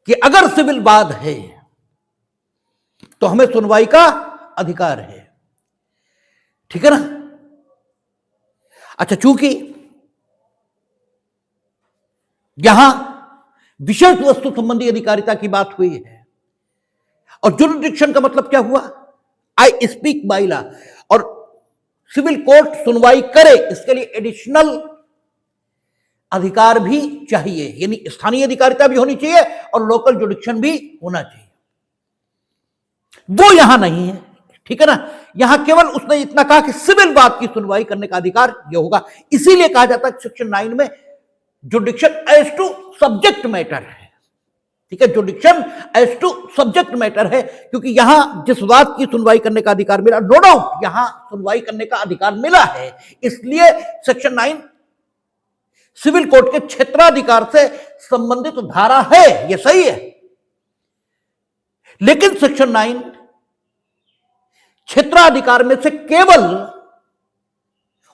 कि अगर सिविल वाद है तो हमें सुनवाई का अधिकार है, ठीक है ना। अच्छा, चूंकि यहां विशेष वस्तु संबंधी अधिकारिता की बात हुई है और जुरिस्डिक्शन का मतलब क्या हुआ? I speak by law. और सिविल कोर्ट सुनवाई करे, इसके लिए एडिशनल अधिकार भी चाहिए, यानी स्थानीय अधिकारिता भी होनी चाहिए और लोकल जुडिक्शन भी होना चाहिए। वो यहां नहीं है, ठीक है ना। यहां केवल उसने इतना कहा कि सिविल बात की सुनवाई करने का अधिकार यह होगा। इसीलिए कहा जाता है सेक्शन 9 में jurisdiction as to subject matter है, ठीक है। Jurisdiction as to subject matter है, क्योंकि यहां जिस बात की सुनवाई करने का अधिकार मिला, नो डाउट यहां सुनवाई करने का अधिकार मिला है, इसलिए सेक्शन 9 सिविल कोर्ट के क्षेत्राधिकार से संबंधित धारा है, यह सही है। लेकिन सेक्शन 9 क्षेत्राधिकार में से केवल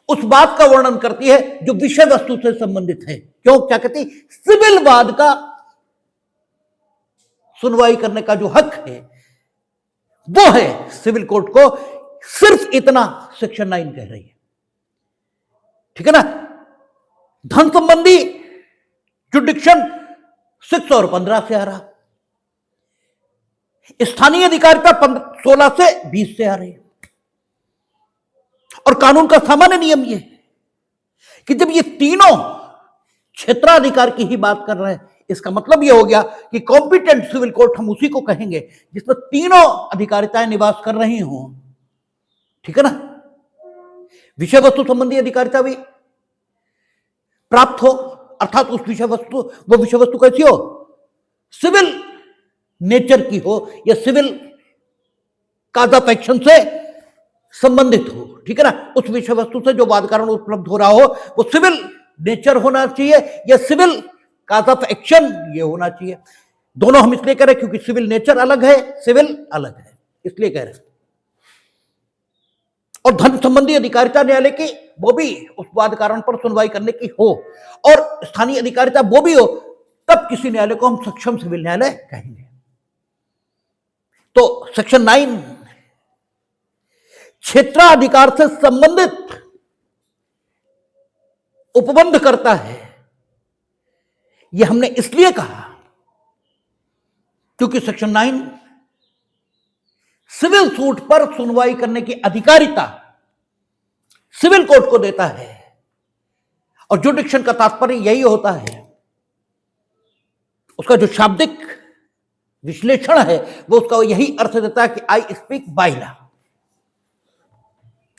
उस बात का वर्णन करती है जो विषय वस्तु से संबंधित है। क्यों, क्या कहती, सिविल वाद का सुनवाई करने का जो हक है वो है सिविल कोर्ट को, सिर्फ इतना सेक्शन 9 कह रही है, ठीक है ना। धन संबंधी जुडिक्शन 6 और 15 से आ रहा, स्थानीय अधिकारिता 16 से 20 से आ रही है। और कानून का सामान्य नियम यह है कि जब ये तीनों क्षेत्राधिकार की ही बात कर रहे हैं, इसका मतलब यह हो गया कि कॉम्पिटेंट सिविल कोर्ट हम उसी को कहेंगे जिसमें तीनों अधिकारिताएं निवास कर रही हों, ठीक है ना। विषय वस्तु संबंधी अधिकारिता भी प्राप्त हो, अर्थात उस विषय वस्तु कैसी हो, सिविल नेचर की हो या सिविल काज ऑफ एक्शन से संबंधित हो, ठीक है ना। उस विषय वस्तु से जो वाद कारण उपलब्ध हो रहा हो वो सिविल नेचर होना चाहिए या सिविल काज ऑफ एक्शन ये होना चाहिए। दोनों हम इसलिए कह रहे हैं क्योंकि सिविल नेचर अलग है, सिविल अलग है, इसलिए कह रहे हैं। और धन संबंधी अधिकारिता न्यायालय की वो भी उस वाद कारण पर सुनवाई करने की हो, और स्थानीय अधिकारिता वो भी हो, तब किसी न्यायालय को हम सक्षम सिविल न्यायालय कहेंगे। तो सेक्शन 9 क्षेत्राधिकार से संबंधित उपबंध करता है। यह हमने इसलिए कहा क्योंकि सेक्शन 9 सिविल सूट पर सुनवाई करने की अधिकारिता सिविल कोर्ट को देता है, और जुडिक्शन का तात्पर्य यही होता है। उसका जो शाब्दिक विश्लेषण है वो उसका यही अर्थ देता है कि आई स्पीक बाय लॉ।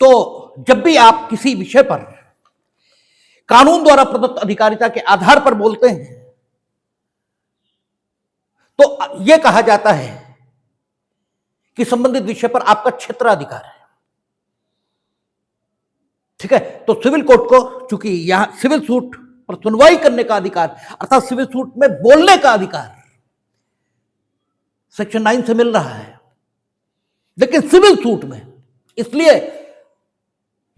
तो जब भी आप किसी विषय पर कानून द्वारा प्रदत्त अधिकारिता के आधार पर बोलते हैं तो यह कहा जाता है कि संबंधित विषय पर आपका क्षेत्राधिकार है, ठीक है। तो सिविल कोर्ट को चूंकि यहां सिविल सूट पर सुनवाई करने का अधिकार, अर्थात सिविल सूट में बोलने का अधिकार सेक्शन 9 से मिल रहा है, लेकिन सिविल सूट में इसलिए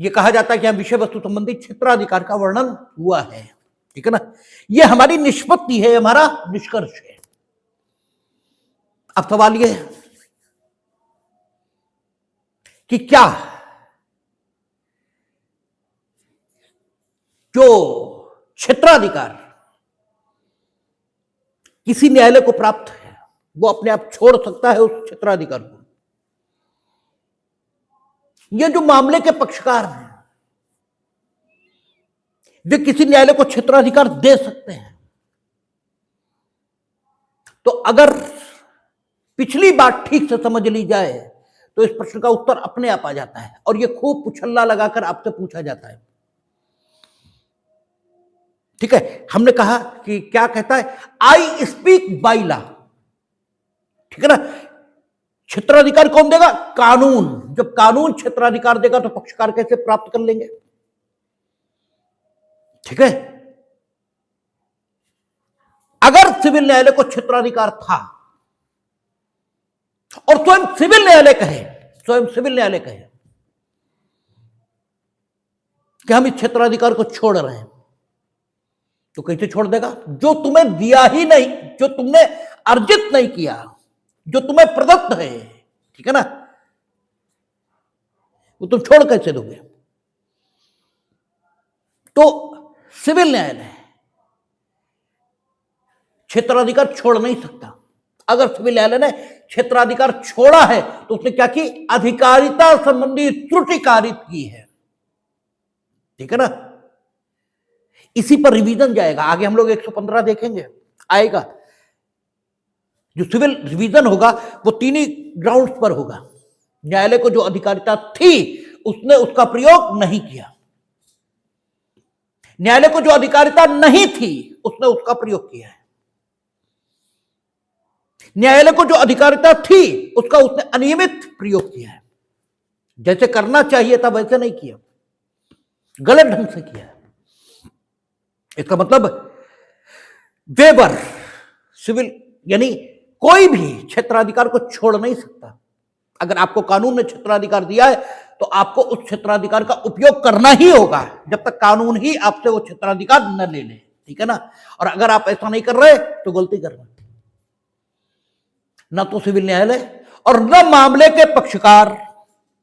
यह कहा जाता है कि यहां विषय वस्तु संबंधी क्षेत्राधिकार का वर्णन हुआ है, ठीक है ना। यह हमारी निष्पत्ति है, हमारा निष्कर्ष है। अब सवाल यह है कि क्या जो क्षेत्राधिकार किसी न्यायालय को प्राप्त है वो अपने आप छोड़ सकता है उस क्षेत्राधिकार को? ये जो मामले के पक्षकार हैं वे किसी न्यायालय को क्षेत्राधिकार दे सकते हैं। तो अगर पिछली बात ठीक से समझ ली जाए तो इस प्रश्न का उत्तर अपने आप आ जाता है, और यह खूब उछल्ला लगाकर आपसे पूछा जाता है, ठीक है। हमने कहा कि क्या कहता है, आई स्पीक बाय लॉ, ठीक है ना। क्षेत्राधिकार कौन देगा? कानून। जब कानून क्षेत्राधिकार देगा तो पक्षकार कैसे प्राप्त कर लेंगे, ठीक है। अगर सिविल न्यायालय को क्षेत्राधिकार था और स्वयं सिविल न्यायालय कहे कि हम इस क्षेत्राधिकार को छोड़ रहे हैं, तो कैसे छोड़ देगा? जो तुम्हें दिया ही नहीं, जो तुमने अर्जित नहीं किया, जो तुम्हें प्रदत्त है, ठीक है ना, वो तुम छोड़ कैसे दोगे? तो सिविल न्यायालय क्षेत्राधिकार छोड़ नहीं सकता। अगर सिविल न्यायालय ने क्षेत्राधिकार छोड़ा है तो उसने क्या की? अधिकारिता संबंधी त्रुटि कारित की है, ठीक है ना। इसी पर रिवीजन जाएगा, आगे हम लोग 115 देखेंगे आएगा। जो सिविल रिवीजन होगा वो तीन ही ग्राउंड्स पर होगा। न्यायालय को जो अधिकारिता थी उसने उसका प्रयोग नहीं किया, न्यायालय को जो अधिकारिता नहीं थी उसने उसका प्रयोग किया है, न्यायालय को जो अधिकारिता थी उसका उसने अनियमित प्रयोग किया है, जैसे करना चाहिए था वैसे नहीं किया, गलत ढंग से किया है। इसका मतलब वेबर सिविल यानी कोई भी क्षेत्राधिकार को छोड़ नहीं सकता। अगर आपको कानून ने क्षेत्राधिकार दिया है तो आपको उस क्षेत्राधिकार का उपयोग करना ही होगा जब तक कानून ही आपसे वो क्षेत्राधिकार न ले ले, ठीक है ना। और अगर आप ऐसा नहीं कर रहे तो गलती कर रहे, ना तो सिविल न्यायालय और न मामले के पक्षकार,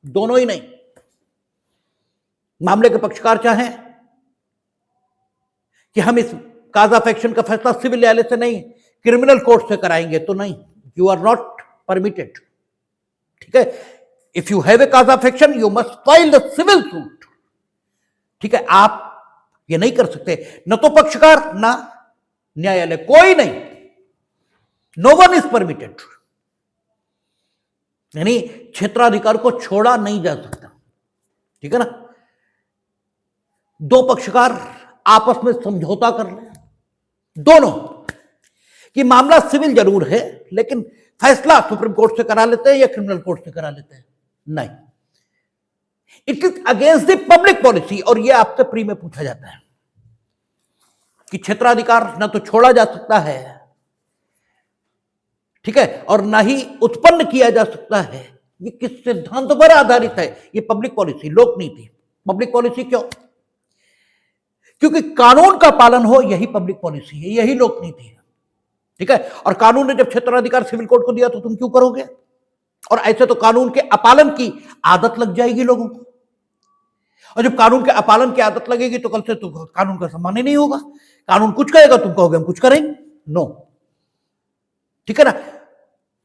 दोनों ही नहीं। मामले के पक्षकार चाहें कि हम इस काज ऑफ एक्शन का फैसला सिविल न्यायालय से नहीं क्रिमिनल कोर्ट से कराएंगे, तो नहीं, यू आर नॉट परमिटेड, ठीक है। If you have a cause of action you must file the civil suit, ठीक है। आप ये नहीं कर सकते, न तो पक्षकार ना न्यायालय, कोई नहीं, नो वन इज परमिटेड। यानी क्षेत्राधिकार को छोड़ा नहीं जा सकता, ठीक है ना। दो पक्षकार आपस में समझौता कर लें, दोनों, कि मामला सिविल जरूर है लेकिन फैसला सुप्रीम कोर्ट से करा लेते हैं या क्रिमिनल कोर्ट से करा लेते हैं, नहीं, it is against the public policy. और यह आपसे प्री में पूछा जाता है कि क्षेत्राधिकार ना तो छोड़ा जा सकता है, ठीक है, और ना ही उत्पन्न किया जा सकता है। ये किस सिद्धांत पर आधारित है? ये पब्लिक पॉलिसी, लोक नीति। पब्लिक पॉलिसी क्यों? क्योंकि कानून का पालन हो, यही पब्लिक पॉलिसी है, यही लोक नीति है, ठीक है। और कानून ने जब क्षेत्राधिकार सिविल कोर्ट को दिया तो तुम क्यों करोगे? और ऐसे तो कानून के अपालन की आदत लग जाएगी लोगों को, और जब कानून के अपालन की आदत लगेगी तो कल से तो कानून का सम्मान ही नहीं होगा। कानून कुछ कहेगा, तुम कहोगे हम कुछ करेंगे, नो, ठीक है ना।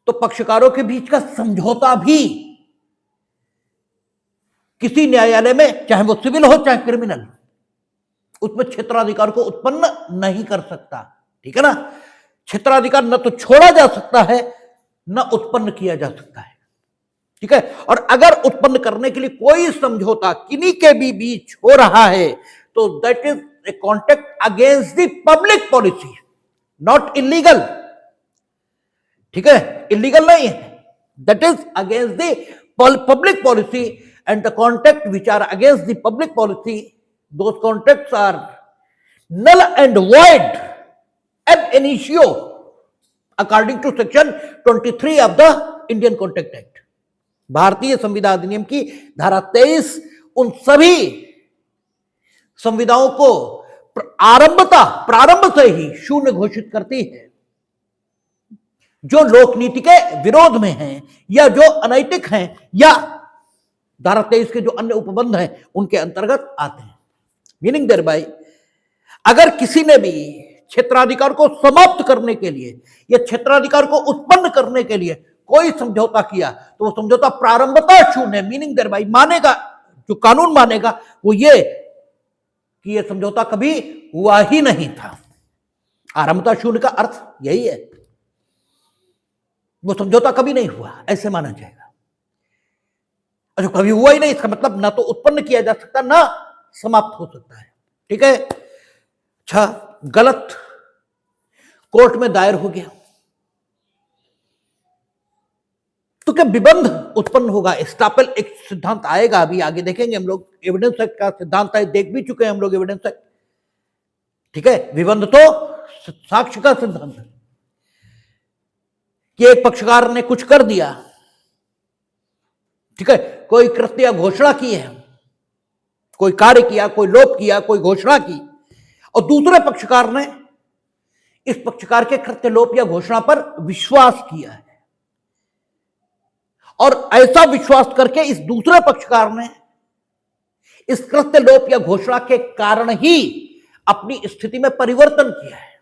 तो पक्षकारों के बीच का समझौता भी किसी न्यायालय में, चाहे वो सिविल हो चाहे क्रिमिनल, उसमें क्षेत्राधिकार को उत्पन्न नहीं कर सकता, ठीक है ना। क्षेत्राधिकार न तो छोड़ा जा सकता है न उत्पन्न किया जा सकता है, ठीक है। और अगर उत्पन्न करने के लिए कोई समझौता किन्हीं के भी बीच हो रहा है तो that is a contract against the public policy, not illegal, ठीक है, इलीगल नहीं है, that is against the public policy and the contract which are against the public policy, those contracts are null and void ab initio according to section 23 of the Indian Contract Act। भारतीय संविदा अधिनियम की धारा 23 उन सभी संविदाओं को प्रारंभ से ही शून्य घोषित करती है जो लोकनीति के विरोध में हैं या जो अनैतिक हैं या धारा 23 के जो अन्य उपबंध हैं उनके अंतर्गत आते हैं। मीनिंग देयर बाय, अगर किसी ने भी क्षेत्राधिकार को समाप्त करने के लिए या क्षेत्राधिकार को उत्पन्न करने के लिए कोई समझौता किया तो वो समझौता प्रारंभतः शून्य है। मीनिंग देयर बाय, मानेगा, जो कानून मानेगा वो ये कि ये समझौता कभी हुआ ही नहीं था। आरंभतः शून्य का अर्थ यही है, वो समझौता कभी नहीं हुआ, ऐसे माना जाएगा। और जो कभी हुआ ही नहीं, इसका मतलब ना तो उत्पन्न किया जा सकता ना समाप्त हो सकता है, ठीक है। अच्छा, गलत कोर्ट में दायर हो गया तो क्या विबंध उत्पन्न होगा? एस्टापेल एक सिद्धांत आएगा, अभी आगे देखेंगे हम लोग। एविडेंस एक्ट का सिद्धांत है, देख भी चुके हैं हम लोग एविडेंस एक्ट, ठीक है। विबंध तो साक्ष्य का सिद्धांत है कि एक पक्षकार ने कुछ कर दिया, ठीक है, कोई कृत्य या घोषणा की है, कोई कार्य किया, कोई लोप किया, कोई घोषणा की, और दूसरे पक्षकार ने इस पक्षकार के कृत्य, लोप या घोषणा पर विश्वास किया है, और ऐसा विश्वास करके इस दूसरे पक्षकार ने इस कृत्य, लोप या घोषणा के कारण ही अपनी स्थिति में परिवर्तन किया है।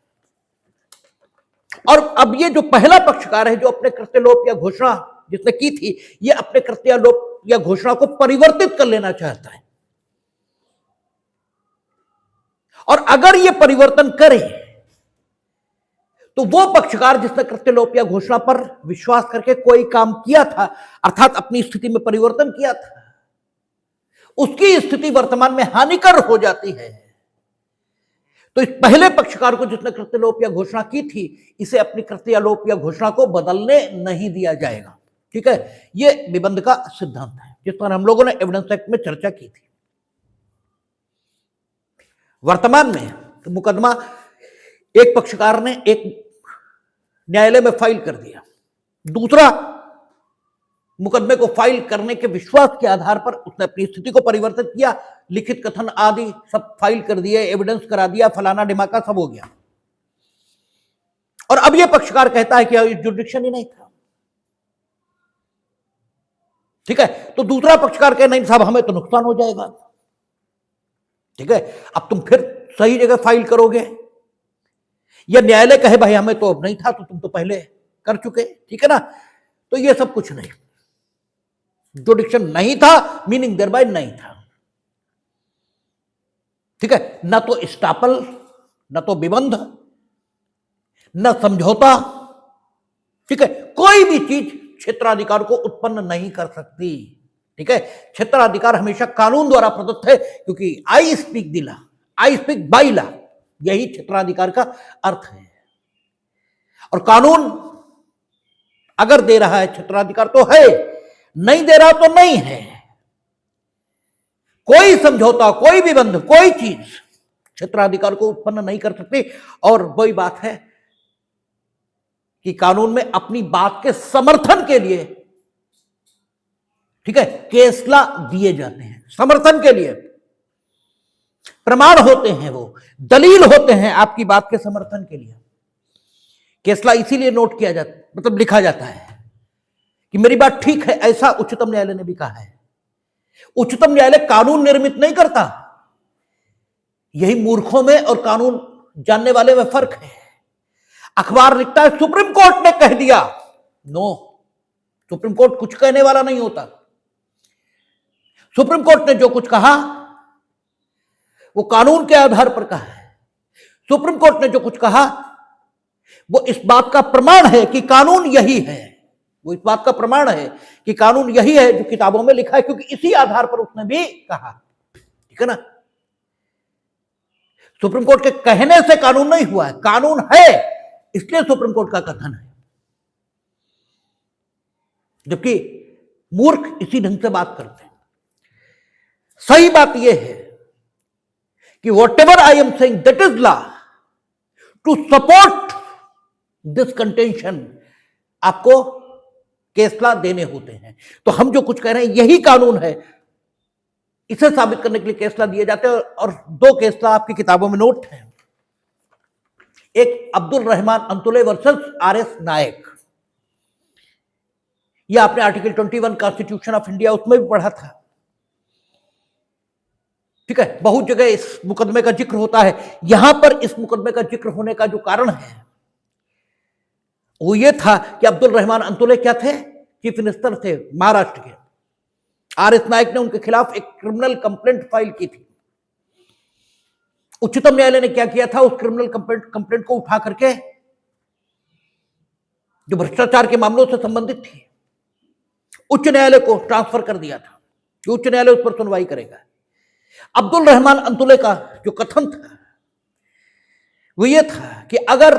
और अब ये जो पहला पक्षकार है जो अपने कृत्य, लोप या घोषणा जिसने की थी, ये अपने कृत्य, लोप या घोषणा को परिवर्तित कर लेना चाहता है, और अगर ये परिवर्तन करे तो वो पक्षकार जिसने कृत्यलोप या घोषणा पर विश्वास करके कोई काम किया था, अर्थात अपनी स्थिति में परिवर्तन किया था, उसकी स्थिति वर्तमान में हानिकर हो जाती है। तो इस पहले पक्षकार को जिसने कृत्यलोप या घोषणा की थी, इसे अपनी कृत्यालोप या घोषणा को बदलने नहीं दिया जाएगा। ठीक है, यह निबंध का सिद्धांत है जिस पर हम लोगों ने एविडेंस एक्ट में चर्चा की थी। वर्तमान में तो मुकदमा एक पक्षकार ने एक न्यायालय में फाइल कर दिया, दूसरा मुकदमे को फाइल करने के विश्वास के आधार पर उसने अपनी स्थिति को परिवर्तित किया, लिखित कथन आदि सब फाइल कर दिए, एविडेंस करा दिया, फलाना ढिमाका सब हो गया, और अब यह पक्षकार कहता है कि जुडिक्शन ही नहीं था। ठीक है, तो दूसरा पक्षकार कहे नहीं साहब हमें तो नुकसान हो जाएगा। ठीक है, अब तुम फिर सही जगह फाइल करोगे, या न्यायालय कहे भाई हमें तो अब नहीं था, तो तुम तो पहले कर चुके। ठीक है ना, तो ये सब कुछ नहीं, जुडिक्शन नहीं था मीनिंग देयर बाय नहीं था। ठीक है, ना तो स्टापल, ना तो विबंध, ना समझौता, ठीक है, कोई भी चीज क्षेत्राधिकार को उत्पन्न नहीं कर सकती। ठीक है, क्षेत्राधिकार हमेशा कानून द्वारा प्रदत्त है, क्योंकि I speak the law, I speak by law, यही क्षेत्राधिकार का अर्थ है। और कानून अगर दे रहा है क्षेत्राधिकार तो है, नहीं दे रहा तो नहीं है। कोई समझौता, कोई विबंध, कोई चीज क्षेत्राधिकार को उत्पन्न नहीं कर सकती। और वही बात है कि कानून में अपनी बात के समर्थन के लिए, ठीक है, केसला दिए जाते हैं, समर्थन के लिए प्रमाण होते हैं, वो दलील होते हैं आपकी बात के समर्थन के लिए। केसला इसीलिए नोट किया जाता, मतलब लिखा जाता है कि मेरी बात ठीक है, ऐसा उच्चतम न्यायालय ने भी कहा है। उच्चतम न्यायालय कानून निर्मित नहीं करता, यही मूर्खों में और कानून जानने वाले में फर्क है। अखबार लिखता है सुप्रीम कोर्ट ने कह दिया, नो, सुप्रीम कोर्ट कुछ कहने वाला नहीं होता। सुप्रीम कोर्ट ने जो कुछ कहा वो कानून के आधार पर कहा है। सुप्रीम कोर्ट ने जो कुछ कहा वो इस बात का प्रमाण है कि कानून यही है, वो इस बात का प्रमाण है कि कानून यही है जो किताबों में लिखा है, क्योंकि इसी आधार पर उसने भी कहा। ठीक है ना, सुप्रीम कोर्ट के कहने से कानून नहीं हुआ है, कानून है इसलिए सुप्रीम कोर्ट का कथन है। जबकि मूर्ख इसी ढंग से बात करते हैं। सही बात यह है कि whatever I am saying that is law, to support this contention आपको केसला देने होते हैं। तो हम जो कुछ कह रहे हैं यही कानून है, इसे साबित करने के लिए केसला दिए जाते हैं। और दो केसला आपकी किताबों में नोट हैं, एक अब्दुल रहमान अंतुले वर्सेस आर.एस. नायक, यह आपने आर्टिकल 21 कॉन्स्टिट्यूशन ऑफ इंडिया उसमें भी पढ़ा था। ठीक है, बहुत जगह इस मुकदमे का जिक्र होता है। यहां पर इस मुकदमे का जिक्र होने का जो कारण है वो ये था कि अब्दुल रहमान अंतुले क्या थे, चीफ मिनिस्टर थे महाराष्ट्र के। आर.एस. नायक ने उनके खिलाफ एक क्रिमिनल कंप्लेंट फाइल की थी। उच्चतम न्यायालय ने क्या किया था, उस क्रिमिनल कंप्लेंट को उठा करके जो भ्रष्टाचार के मामलों से संबंधित थी उच्च न्यायालय को ट्रांसफर कर दिया था कि उच्च न्यायालय उस पर सुनवाई करेगा। अब्दुल रहमान अंतुले का जो कथन था वो ये था कि अगर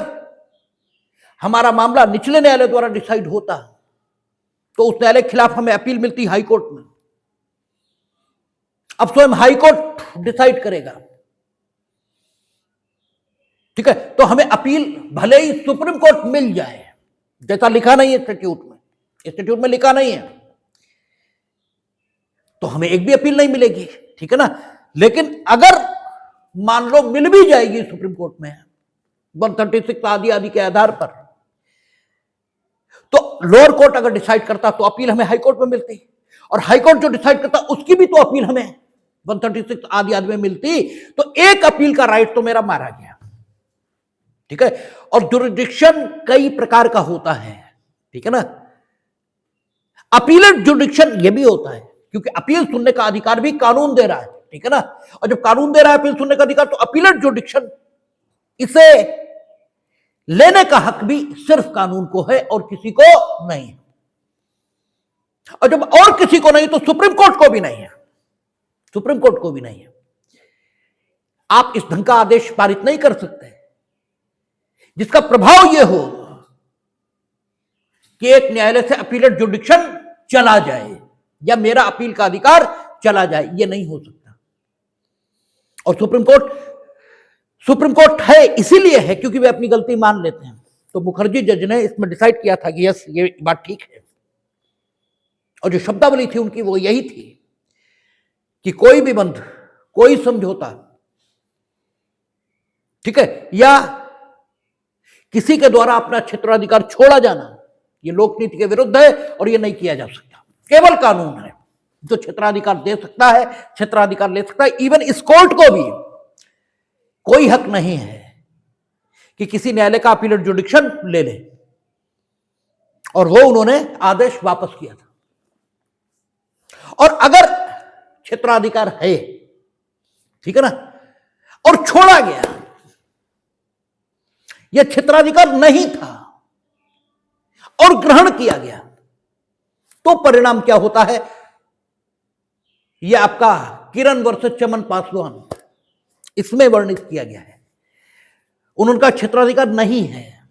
हमारा मामला निचले न्यायालय द्वारा डिसाइड होता तो उस न्यायालय के खिलाफ हमें अपील मिलती हाई कोर्ट में। अब स्वयं हाई कोर्ट डिसाइड करेगा। ठीक है, तो हमें अपील भले ही सुप्रीम कोर्ट मिल जाए, जैसा लिखा नहीं है स्टैट्यूट में लिखा नहीं है, तो हमें एक भी अपील नहीं मिलेगी। ठीक है ना, लेकिन अगर मान लो मिल भी जाएगी सुप्रीम कोर्ट में 136 आदि आदि के आधार पर, तो लोअर कोर्ट अगर डिसाइड करता तो अपील हमें हाई कोर्ट में मिलती, और हाई कोर्ट जो डिसाइड करता उसकी भी तो अपील हमें 136 आदि आदि में मिलती। तो एक अपील का राइट तो मेरा मारा गया। ठीक है, और जुरिडिक्शन कई प्रकार का होता है। ठीक है ना, अपीलेट जुरिडिक्शन यह भी होता है, क्योंकि अपील सुनने का अधिकार भी कानून दे रहा है। ठीक है ना। और जब कानून दे रहा है अपील सुनने का अधिकार, तो अपीलेट जुडिक्शन, इसे लेने का हक भी सिर्फ कानून को है और किसी को नहीं। और जब और किसी को नहीं, तो सुप्रीम कोर्ट को भी नहीं है, सुप्रीम कोर्ट को भी नहीं है। आप इस ढंग का आदेश पारित नहीं कर सकते जिसका प्रभाव यह हो कि एक न्यायालय से अपीलेट जुडिक्शन चला जाए या मेरा अपील का अधिकार चला जाए, यह नहीं हो सकता। और सुप्रीम कोर्ट है इसीलिए है क्योंकि वे अपनी गलती मान लेते हैं। तो मुखर्जी जज ने इसमें डिसाइड किया था कि यस, ये बात ठीक है। और जो शब्दावली थी उनकी वो यही थी कि कोई भी बंध, कोई समझौता, ठीक है, या किसी के द्वारा अपना क्षेत्राधिकार छोड़ा जाना, ये लोकनीति के विरुद्ध है और ये नहीं किया जा सकता। केवल कानून है जो क्षेत्राधिकार दे सकता है, क्षेत्राधिकार ले सकता है। इवन इस कोर्ट को भी कोई हक नहीं है कि किसी न्यायालय का अपीलेट जुडिक्शन ले ले, और वो उन्होंने आदेश वापस किया था। और अगर क्षेत्राधिकार है, ठीक है ना, और छोड़ा गया, यह क्षेत्राधिकार नहीं था और ग्रहण किया गया, तो परिणाम क्या होता है, यह आपका किरण वर्सेस चमन पासवान, इसमें वर्णित किया गया है। उनका क्षेत्राधिकार नहीं है,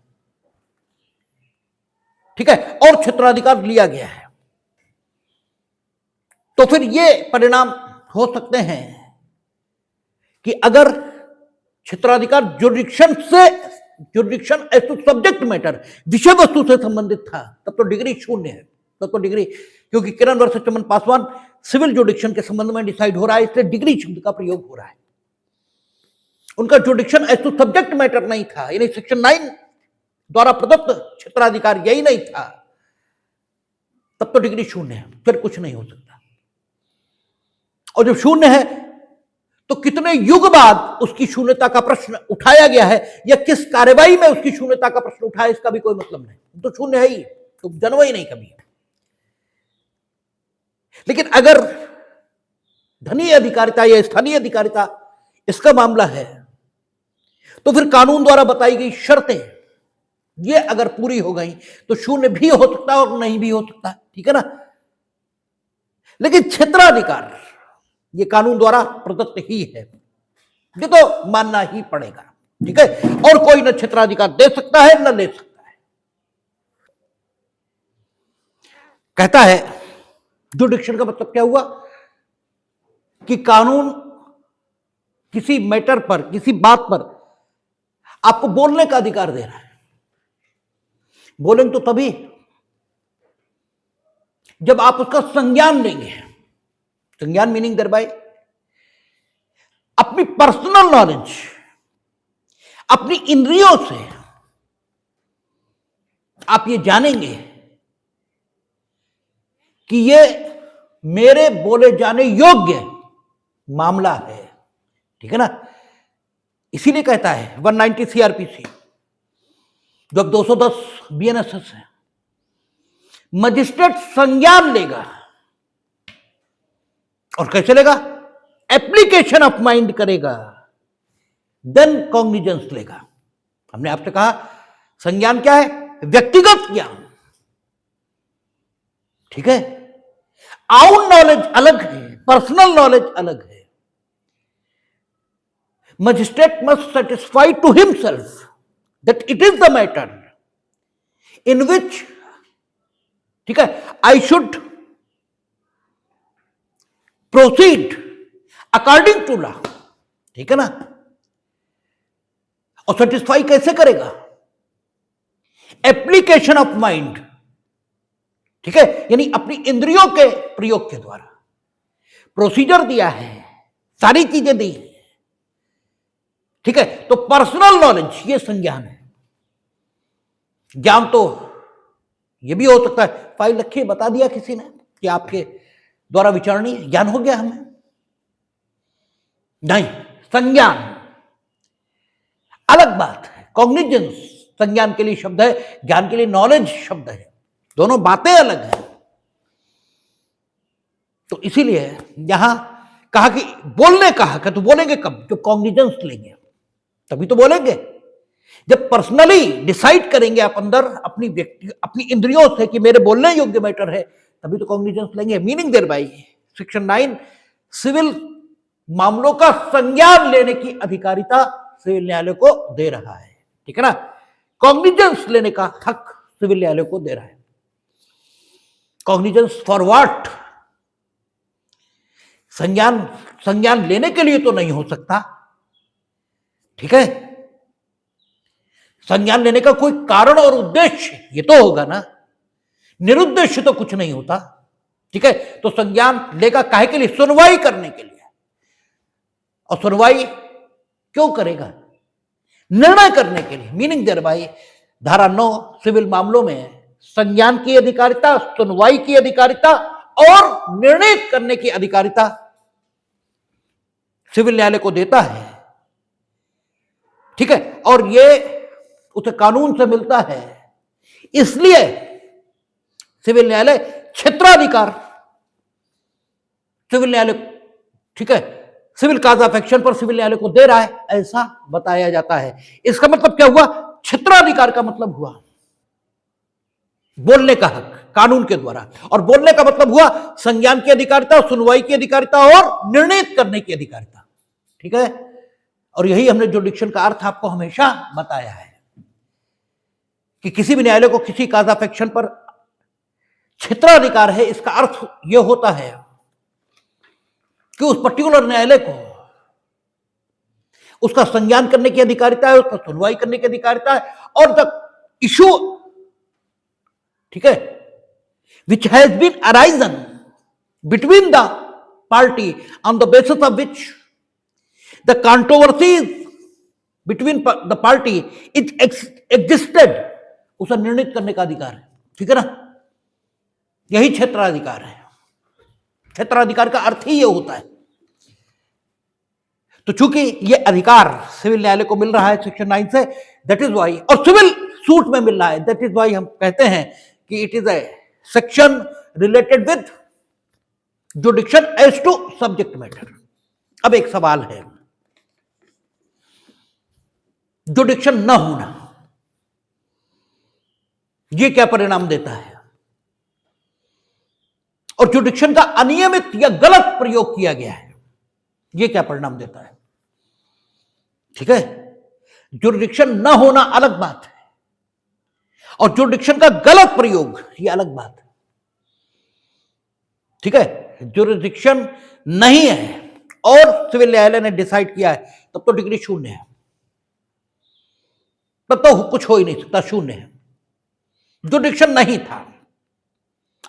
ठीक है, और क्षेत्राधिकार लिया गया है। तो फिर यह परिणाम हो सकते हैं कि अगर क्षेत्राधिकार jurisdiction as to subject matter, विषय वस्तु से संबंधित था, तब तो डिग्री शून्य है, तब तो डिग्री, क्योंकि किरण वर्सेस चमन पासवान सिविल जुडिक्शन के संबंध में डिसाइड हो रहा है, इसलिए डिग्री शब्द का प्रयोग हो रहा है। उनका jurisdiction as to subject matter नहीं था, यानी सेक्शन 9 द्वारा प्रदत्त क्षेत्राधिकार यही नहीं था, तब तो डिग्री शून्य है, फिर कुछ नहीं हो सकता। और जब शून्य है तो कितने युग बाद उसकी शून्यता का प्रश्न उठाया गया है या किस कार्यवाही में उसकी शून्यता का प्रश्न उठाया, इसका भी कोई मतलब नहीं, तो शून्य है ही, तो जन्म ही नहीं कभी। लेकिन अगर धनीय अधिकारिता या स्थानीय अधिकारिता इसका मामला है, तो फिर कानून द्वारा बताई गई शर्तें ये अगर पूरी हो गई तो शून्य भी हो सकता है और नहीं भी हो सकता है, ठीक है ना। लेकिन क्षेत्राधिकार ये कानून द्वारा प्रदत्त ही है, ये तो मानना ही पड़ेगा, ठीक है। और कोई न क्षेत्राधिकार दे सकता है न ले सकता है। कहता है जुडिक्शन का मतलब क्या हुआ कि कानून किसी मैटर पर, किसी बात पर आपको बोलने का अधिकार दे रहा है। बोलेंगे तो तभी जब आप उसका संज्ञान लेंगे। संज्ञान मीनिंग दरबाई अपनी पर्सनल नॉलेज, अपनी इंद्रियों से आप ये जानेंगे कि ये मेरे बोले जाने योग्य मामला है, ठीक है ना। इसीलिए कहता है 190 सीआरपीसी, जब 210 बीएनएसएस है, मजिस्ट्रेट संज्ञान लेगा, और कैसे लेगा, एप्लीकेशन ऑफ माइंड करेगा, देन कॉग्निजेंस लेगा। हमने आपसे कहा संज्ञान क्या है, व्यक्तिगत ज्ञान, ठीक है। आउन नॉलेज अलग है, पर्सनल नॉलेज अलग है। Magistrate must satisfy to himself that it is the matter in which, ठीक है, I should proceed according to law, ठीक है ना। और सेटिस्फाई कैसे करेगा, एप्लीकेशन ऑफ माइंड, ठीक है, यानी अपनी इंद्रियों के प्रयोग के द्वारा। प्रोसीजर दिया है, सारी चीजें दी है, ठीक है। तो पर्सनल नॉलेज ये संज्ञान है। ज्ञान तो ये भी हो सकता है, फाइल रखिए, बता दिया किसी ने कि आपके द्वारा विचारणीय, ज्ञान हो गया हमें। नहीं, संज्ञान अलग बात है। कॉग्निजेंस संज्ञान के लिए शब्द है, ज्ञान के लिए नॉलेज शब्द है, दोनों बातें अलग हैं। तो इसीलिए यहां कहा कि बोलने कहा कि तो बोलेंगे कब? जब कॉग्निजेंस लेंगे तभी तो बोलेंगे। जब पर्सनली डिसाइड करेंगे आप अंदर अपनी इंद्रियों से कि मेरे बोलने योग्य मैटर है, तभी तो कॉग्निजेंस लेंगे। Meaning thereby section 9 civil मामलों का संज्ञान लेने की अधिकारिता सिविल न्यायालय को दे रहा है, ठीक है ना। कॉग्निजेंस लेने का हक सिविल न्यायालय को दे रहा है। Cognizance for what? संज्ञान लेने के लिए तो नहीं हो सकता, ठीक है। संज्ञान लेने का कोई कारण और उद्देश्य ये तो होगा ना, निरुद्देश्य तो कुछ नहीं होता, ठीक है। तो संज्ञान लेगा काहे के लिए? सुनवाई करने के लिए। और सुनवाई क्यों करेगा? निर्णय करने के लिए। मीनिंग देयर बाय धारा 9 सिविल मामलों में संज्ञान की अधिकारिता, सुनवाई की अधिकारिता और निर्णय करने की अधिकारिता सिविल न्यायालय को देता है, ठीक है। और ये उसे कानून से मिलता है, इसलिए सिविल न्यायालय क्षेत्राधिकार सिविल न्यायालय, ठीक है, सिविल काज ऑफ एक्शन पर सिविल न्यायालय को दे रहा है, ऐसा बताया जाता है। इसका मतलब क्या हुआ? क्षेत्राधिकार का मतलब हुआ बोलने का हक कानून के द्वारा, और बोलने का मतलब हुआ संज्ञान की अधिकारिता, सुनवाई की अधिकारिता और निर्णय करने की अधिकारिता, ठीक है। और यही हमने जुडिक्शन का अर्थ आपको हमेशा बताया है कि किसी भी न्यायालय को किसी काज ऑफ एक्शन पर क्षेत्राधिकार है, इसका अर्थ यह होता है कि उस पर्टिकुलर न्यायालय को उसका संज्ञान करने की अधिकारिता है, उसका सुनवाई करने की अधिकारिता है, और द इशू, ठीक है, which has been arisen between the party on the basis of which the controversies between the party it existed, उसे निर्णित करने का अधिकार है, ठीक है ना। यही क्षेत्राधिकार है। क्षेत्राधिकार का अर्थ ही ये होता है। तो चूंकि ये अधिकार सिविल न्यायालय को मिल रहा है सेक्शन 9 से, दैट इज वाई, और सिविल सूट में मिल रहा है, दैट इज वाई हम कहते हैं कि it is a section related with jurisdiction as to subject matter. अब एक सवाल है, जुडिक्शन न होना ये क्या परिणाम देता है? और जुडिक्शन का अनियमित या गलत प्रयोग किया गया है, ये क्या परिणाम देता है? ठीक है, जुडिक्शन न होना अलग बात है, और जुडिक्शन का गलत प्रयोग ये अलग बात है, ठीक है। जुडिक्शन नहीं है और सिविल न्यायालय ने डिसाइड किया है, तब तो डिग्री शून्य है, तब तो कुछ हो ही नहीं सकता, शून्य है। जुडिक्शन नहीं था।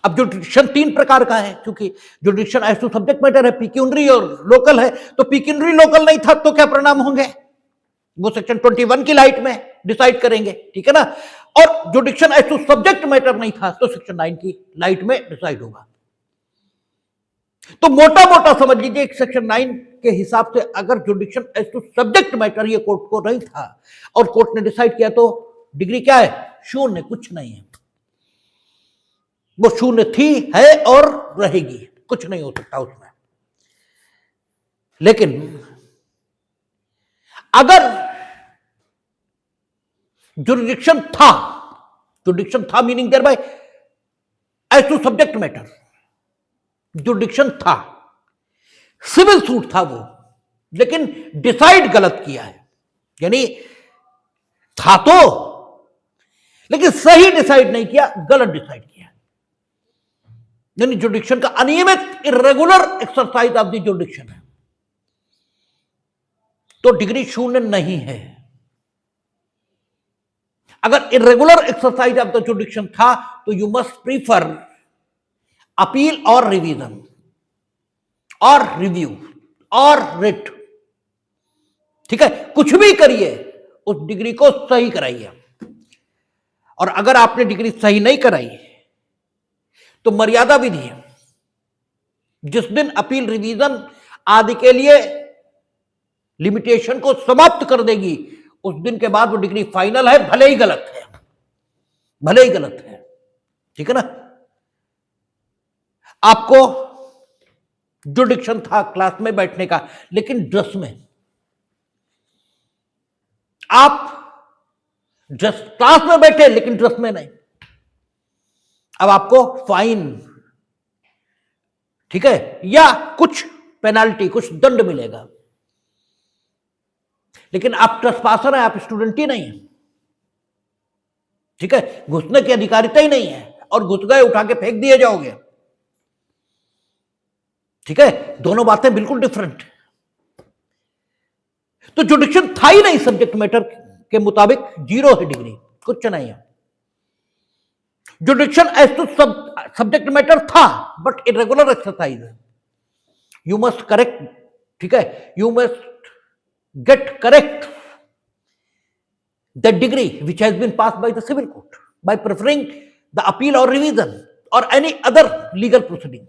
अब जुडिक्शन 3 प्रकार का है, क्योंकि jurisdiction as to subject matter है, पिक्यूनरी और लोकल है, तो पिक्यूनरी लोकल नहीं था तो क्या परिणाम होंगे वो सेक्शन 21 की लाइट में डिसाइड करेंगे, ठीक है ना। और jurisdiction as to subject matter नहीं था तो सेक्शन 9 की लाइट में डिसाइड होगा। तो मोटा मोटा समझ लीजिए सेक्शन 9 के हिसाब से अगर jurisdiction as to subject matter ये कोर्ट को नहीं था और कोर्ट ने डिसाइड किया तो डिग्री क्या है? शून्य, कुछ नहीं है, वो शून्य थी, है और रहेगी, कुछ नहीं हो सकता उसमें। लेकिन अगर जुडिक्शन था meaning thereby as to subject matter, jurisdiction था, सिविल सूट था वो, लेकिन डिसाइड गलत किया है, यानी था तो लेकिन सही डिसाइड नहीं किया, गलत डिसाइड किया, यानी जुडिक्शन का अनियमित इरेगुलर एक्सरसाइज ऑफ द जुडिक्शन है, तो डिग्री शून्य नहीं है। अगर इरेगुलर एक्सरसाइज ऑफ द जुडिक्शन था तो यू मस्ट प्रीफर अपील और रिवीजन और रिव्यू और रिट, ठीक है, कुछ भी करिए उस डिग्री को सही कराइए। और अगर आपने डिग्री सही नहीं कराई तो मर्यादा विधि है, जिस दिन अपील रिवीजन आदि के लिए लिमिटेशन को समाप्त कर देगी उस दिन के बाद वो डिग्री फाइनल है, भले ही गलत है, भले ही गलत है, ठीक है ना। आपको जुडिक्शन था क्लास में बैठने का, लेकिन ड्रेस में। आप ड्रेस क्लास में बैठे लेकिन ड्रेस में नहीं, अब आपको फाइन, ठीक है, या कुछ पेनाल्टी, कुछ दंड मिलेगा। लेकिन आप ट्रेसपासर हैं, आप स्टूडेंट ही नहीं है, ठीक है, घुसने की अधिकारिता ही नहीं है, और घुस गए उठा के फेंक दिए जाओगे, ठीक है, दोनों बातें बिल्कुल डिफरेंट। तो जुडिक्शन था ही नहीं सब्जेक्ट मैटर के मुताबिक, जीरो है डिग्री, कुछ नहीं है। Jurisdiction as to subject matter था, बट इरेगुलर एक्सरसाइज है। यू मस्ट करेक्ट, ठीक है, you must get correct the decree which has been pass by the civil court by preferring the appeal और revision और any other legal proceeding,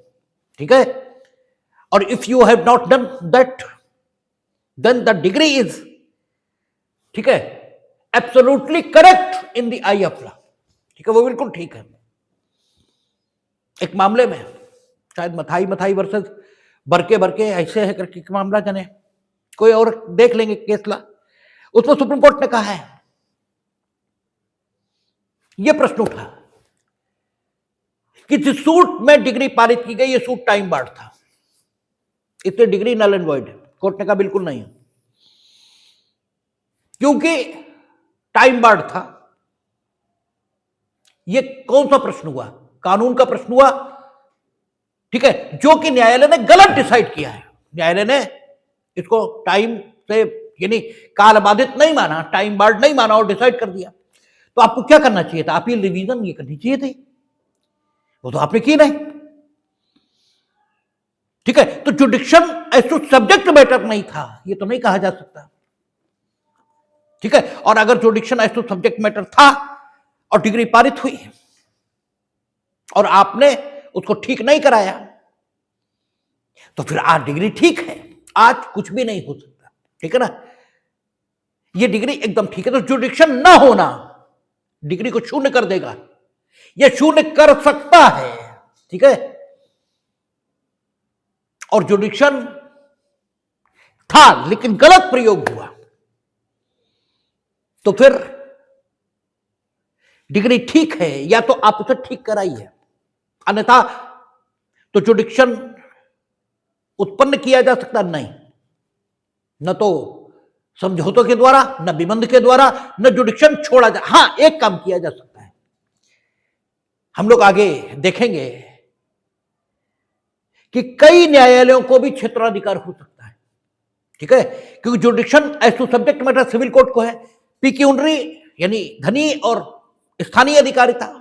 ठीक है। और if you have not done that, then the decree is, ठीक है, absolutely correct in the eye of law, ठीक है, वो बिल्कुल ठीक है। एक मामले में शायद मथाई वर्सेस बरके ऐसे है करके एक मामला, जाने कोई और देख लेंगे केस ला, उसमें सुप्रीम कोर्ट ने कहा है, यह प्रश्न उठा कि जिस सूट में डिग्री पारित की गई, यह सूट टाइम बार्ड था, इससे डिग्री नल एंड वॉइड है। कोर्ट ने कहा बिल्कुल नहीं, क्योंकि टाइम बार्ड था। यह कौन सा प्रश्न हुआ? कानून का प्रश्न हुआ, ठीक है, जो कि न्यायालय ने गलत डिसाइड किया है। न्यायालय ने इसको टाइम से, यानी काल बाधित नहीं माना, टाइम बार्ड नहीं माना और डिसाइड कर दिया। तो आपको क्या करना चाहिए था? अपील रिवीजन ये करनी चाहिए थी, वो तो आपने की नहीं, ठीक है। तो jurisdiction as to subject matter नहीं था, ये तो नहीं कहा जा सकता, ठीक है। और अगर jurisdiction as to subject matter था और डिग्री पारित हुई और आपने उसको ठीक नहीं कराया, तो फिर आज डिग्री ठीक है, आज कुछ भी नहीं हो सकता, ठीक है ना। ये डिग्री एकदम ठीक है। तो जुडिक्शन ना होना डिग्री को शून्य कर देगा, यह शून्य कर सकता है, ठीक है। और जुडिक्शन था लेकिन गलत प्रयोग हुआ, तो फिर डिग्री ठीक है, या तो आप उसे ठीक कराइए, अन्यथा तो जुडिक्शन उत्पन्न किया जा सकता नहीं, न तो समझौतों के द्वारा, न विबंध के द्वारा, न जुडिक्शन छोड़ा जा। हां, एक काम किया जा सकता है, हम लोग आगे देखेंगे कि कई न्यायालयों को भी क्षेत्राधिकार हो सकता है, ठीक है, क्योंकि jurisdiction as to subject matter civil court को है, पिक्यूनरी यानी धनी और स्थानीय अधिकारिता,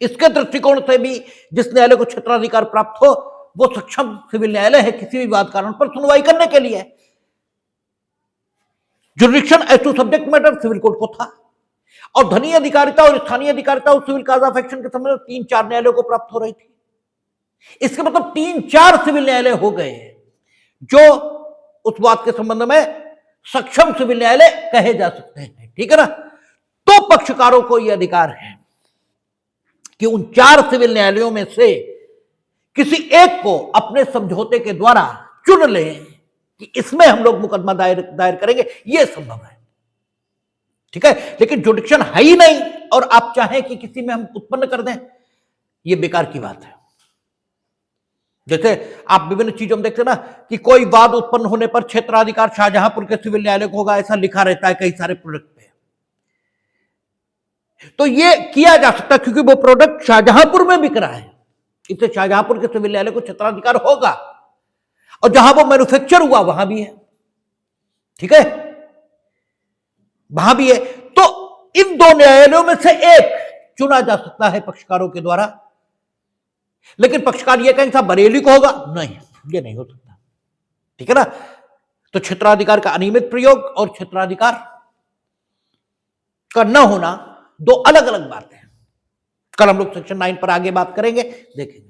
इसके दृष्टिकोण से भी जिस न्यायालय को क्षेत्राधिकार प्राप्त हो वो सक्षम सिविल न्यायालय है किसी भी विवाद कारण पर सुनवाई करने के लिए। Jurisdiction as to subject matter civil court को था, और धनी अधिकारिता और स्थानीय अधिकारिता उस सिविल काज ऑफ एक्शन के समय 3-4 न्यायालयों को प्राप्त हो रही थी। इसके मतलब 3-4 सिविल न्यायालय हो गए जो उस बात के संबंध में सक्षम सिविल न्यायालय कहे जा सकते हैं, ठीक है ना। तो पक्षकारों को यह अधिकार है कि उन 4 सिविल न्यायालयों में से किसी एक को अपने समझौते के द्वारा चुन लें कि इसमें हम लोग मुकदमा दायर करेंगे, यह संभव है, ठीक है। लेकिन जुडिक्शन है ही नहीं और आप चाहें कि किसी में हम उत्पन्न कर दें, यह बेकार की बात है। जैसे आप विभिन्न चीजों में देखते हैं ना कि कोई वाद उत्पन्न होने पर क्षेत्राधिकार शाहजहांपुर के सिविल न्यायालय को होगा, ऐसा लिखा रहता है कई सारे प्रोडक्ट पे। तो ये किया जा सकता है क्योंकि वो प्रोडक्ट शाहजहांपुर में बिक रहा है, इससे शाहजहांपुर के सिविल न्यायालय को क्षेत्राधिकार होगा, और जहां वो मैन्युफैक्चर हुआ वहां भी है, ठीक है, वहां भी है। तो इन 2 न्यायालयों में से एक चुना जा सकता है पक्षकारों के द्वारा, लेकिन पक्षकार ये कहेंगे साहब बरेली को होगा, नहीं, ये नहीं हो सकता, ठीक है ना। तो क्षेत्राधिकार का अनियमित प्रयोग और क्षेत्राधिकार का न होना 2 अलग अलग बातें हैं। कल हम लोग सेक्शन 9 पर आगे बात करेंगे, देखेंगे।